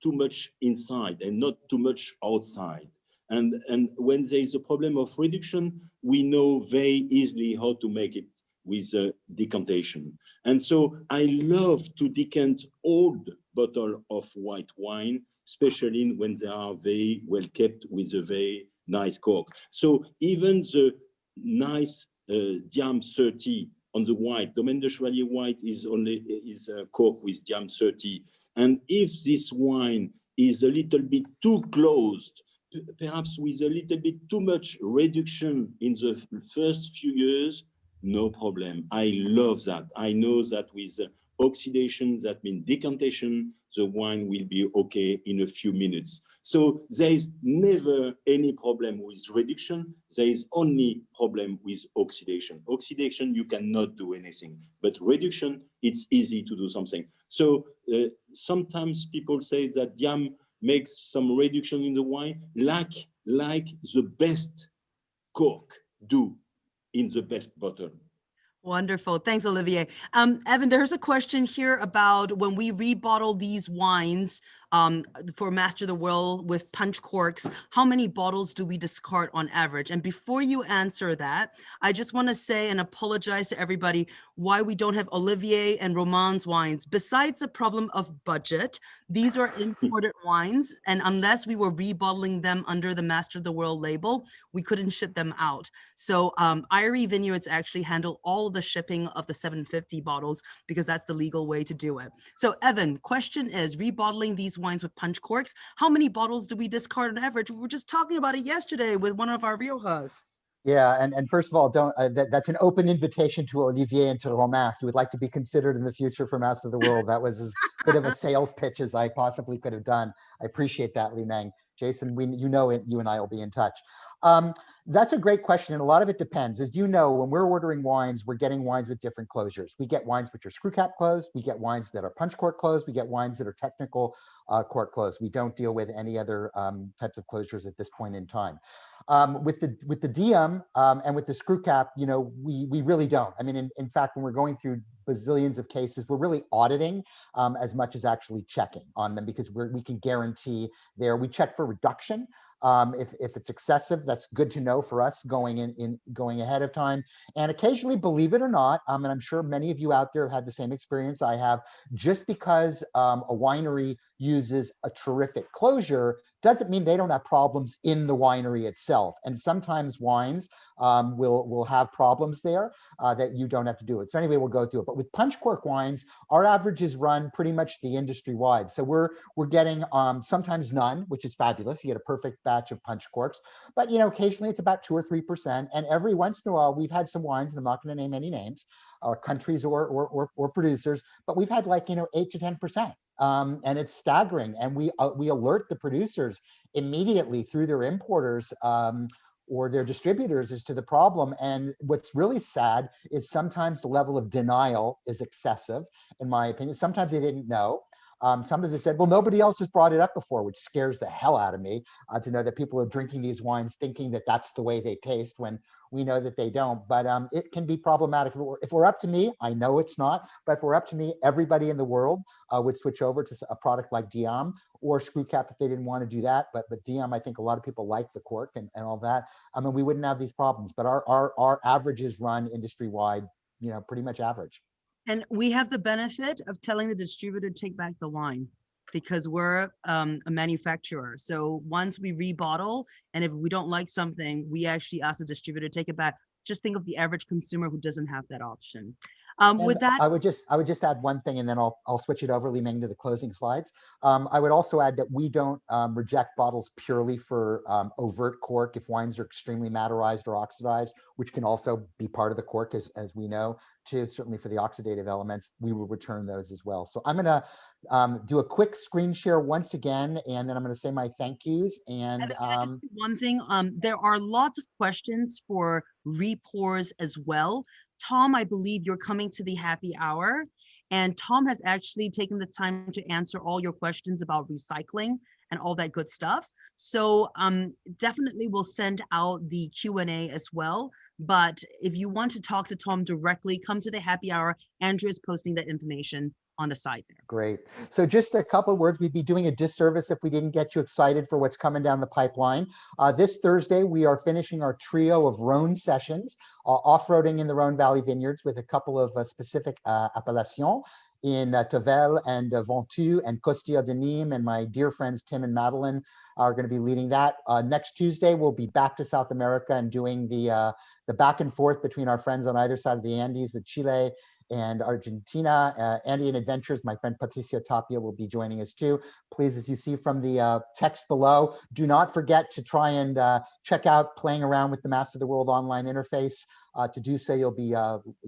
too much inside and not too much outside. And when there is a problem of reduction, we know very easily how to make it with decantation. And so I love to decant old bottle of white wine, especially when they are very well kept with a very nice cork. So even the nice DIAM 30 on the white, Domaine de Chevalier white is cork with DIAM 30. And if this wine is a little bit too closed, perhaps with a little bit too much reduction in the first few years, no problem. I love that. I know that with oxidation, that means decantation, the wine will be okay in a few minutes. So there is never any problem with reduction. There is only problem with oxidation. Oxidation, you cannot do anything, but reduction, it's easy to do something. So sometimes people say that DIAM makes some reduction in the wine, like the best cork do in the best bottle. Wonderful. Thanks, Olivier. Evan, there's a question here about when we rebottle these wines for Master of the World with punch corks, how many bottles do we discard on average? And before you answer that, I just want to say and apologize to everybody why we don't have Olivier and Romain's wines. Besides the problem of budget, these are imported wines, and unless we were rebottling them under the Master of the World label, we couldn't ship them out. So Eyrie Vineyards actually handle all of the shipping of the 750 bottles because that's the legal way to do it. So Evan, question is, rebottling these wines with punch corks, how many bottles do we discard on average? We were just talking about it yesterday with one of our Riojas. Yeah, and first of all, don't that's an open invitation to Olivier and to Romain. If you would like to be considered in the future for Master of the World, that was as good of a sales pitch as I possibly could have done. I appreciate that, Li Meng. Jason, you know it, you and I will be in touch. That's a great question, and a lot of it depends. As you know, when we're ordering wines, we're getting wines with different closures. We get wines which are screw cap closed, we get wines that are punch cork closed, we get wines that are technical cork closed. We don't deal with any other types of closures at this point in time. With the DIAM and with the screw cap, you know, we really don't. I mean, in fact, when we're going through bazillions of cases, we're really auditing as much as actually checking on them, because we can guarantee there. We check for reduction. If it's excessive, that's good to know for us going ahead of time. And occasionally, believe it or not, and I'm sure many of you out there have had the same experience I have, just because a winery uses a terrific closure doesn't mean they don't have problems in the winery itself. And sometimes wines will have problems there that you don't have to do it. So anyway, we'll go through it. But with punch cork wines, our averages run pretty much the industry wide. So we're getting sometimes none, which is fabulous. You get a perfect batch of punch corks. But you know, occasionally it's about 2 or 3%. And every once in a while, we've had some wines, and I'm not going to name any names, or countries or producers, but we've had like 8 to 10%. And it's staggering. And we alert the producers immediately through their importers or their distributors as to the problem. And what's really sad is sometimes the level of denial is excessive, in my opinion. Sometimes they didn't know. Sometimes they said, well, nobody else has brought it up before, which scares the hell out of me to know that people are drinking these wines thinking that that's the way they taste when we know that they don't. But it can be problematic. If we're up to me, I know it's not, but if we're up to me, everybody in the world would switch over to a product like DIAM or screw cap if they didn't want to do that. But DIAM, I think a lot of people like the cork and all that. I mean, we wouldn't have these problems, but our averages run industry-wide, pretty much average. And we have the benefit of telling the distributor to take back the wine because we're a manufacturer. So once we rebottle, and if we don't like something, we actually ask the distributor to take it back. Just think of the average consumer who doesn't have that option. With And that, I would just add one thing, and then I'll switch it over, Li Meng, to the closing slides. I would also add that we don't reject bottles purely for overt cork if wines are extremely materialized or oxidized, which can also be part of the cork, as we know, too. Certainly for the oxidative elements, we will return those as well. So I'm going to do a quick screen share once again, and then I'm going to say my thank yous. And can I just do one thing, there are lots of questions for repours as well. Tom, I believe you're coming to the happy hour, and Tom has actually taken the time to answer all your questions about recycling and all that good stuff. So definitely we'll send out the Q&A as well. But if you want to talk to Tom directly, come to the happy hour. Andrew is posting that information on the side there. Great. So just a couple of words. We'd be doing a disservice if we didn't get you excited for what's coming down the pipeline. This Thursday, we are finishing our trio of Rhone sessions, off-roading in the Rhone Valley vineyards with a couple of specific appellations in Tavel and Ventoux and Costilla de Nîmes, and my dear friends Tim and Madeline are going to be leading that. Next Tuesday, we'll be back to South America and doing the back and forth between our friends on either side of the Andes with Chile and Argentina. Andean Adventures, my friend Patricia Tapia will be joining us too. Please, as you see from the text below, do not forget to try and check out Playing Around with the Master of the World online interface. To do so, you'll be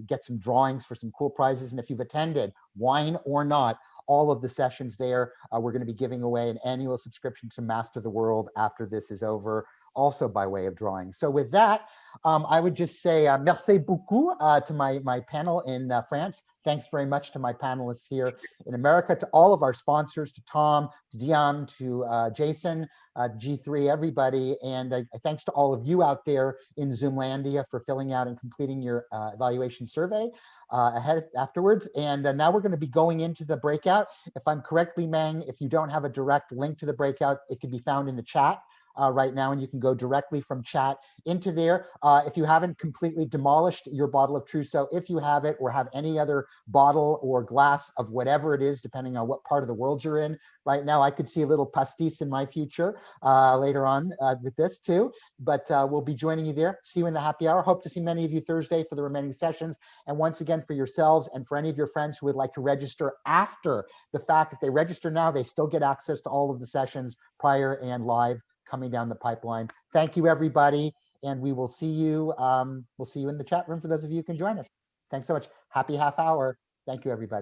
get some drawings for some cool prizes. And if you've attended, wine or not, all of the sessions there, we're going to be giving away an annual subscription to Master of the World after this is over, also by way of drawing. So with that, I would just say merci beaucoup to my panel in France. Thanks very much to my panelists here in America, to all of our sponsors, to Tom, to DIAM, to Jason, G3, everybody. And thanks to all of you out there in Zoomlandia for filling out and completing your evaluation survey afterwards. And now we're going to be going into the breakout. If I'm correct, Li Meng, if you don't have a direct link to the breakout, it can be found in the chat right now, and you can go directly from chat into there. If you haven't completely demolished your bottle of Trousseau, if you have it, or have any other bottle or glass of whatever it is, depending on what part of the world you're in right now, I could see a little pastis in my future later on with this too. But we'll be joining you there. See you in the happy hour. Hope to see many of you Thursday for the remaining sessions. And once again, for yourselves and for any of your friends who would like to register after the fact, if they register now, they still get access to all of the sessions prior and live coming down the pipeline. Thank you, everybody. And we will see you. We'll see you in the chat room for those of you who can join us. Thanks so much. Happy half hour. Thank you, everybody.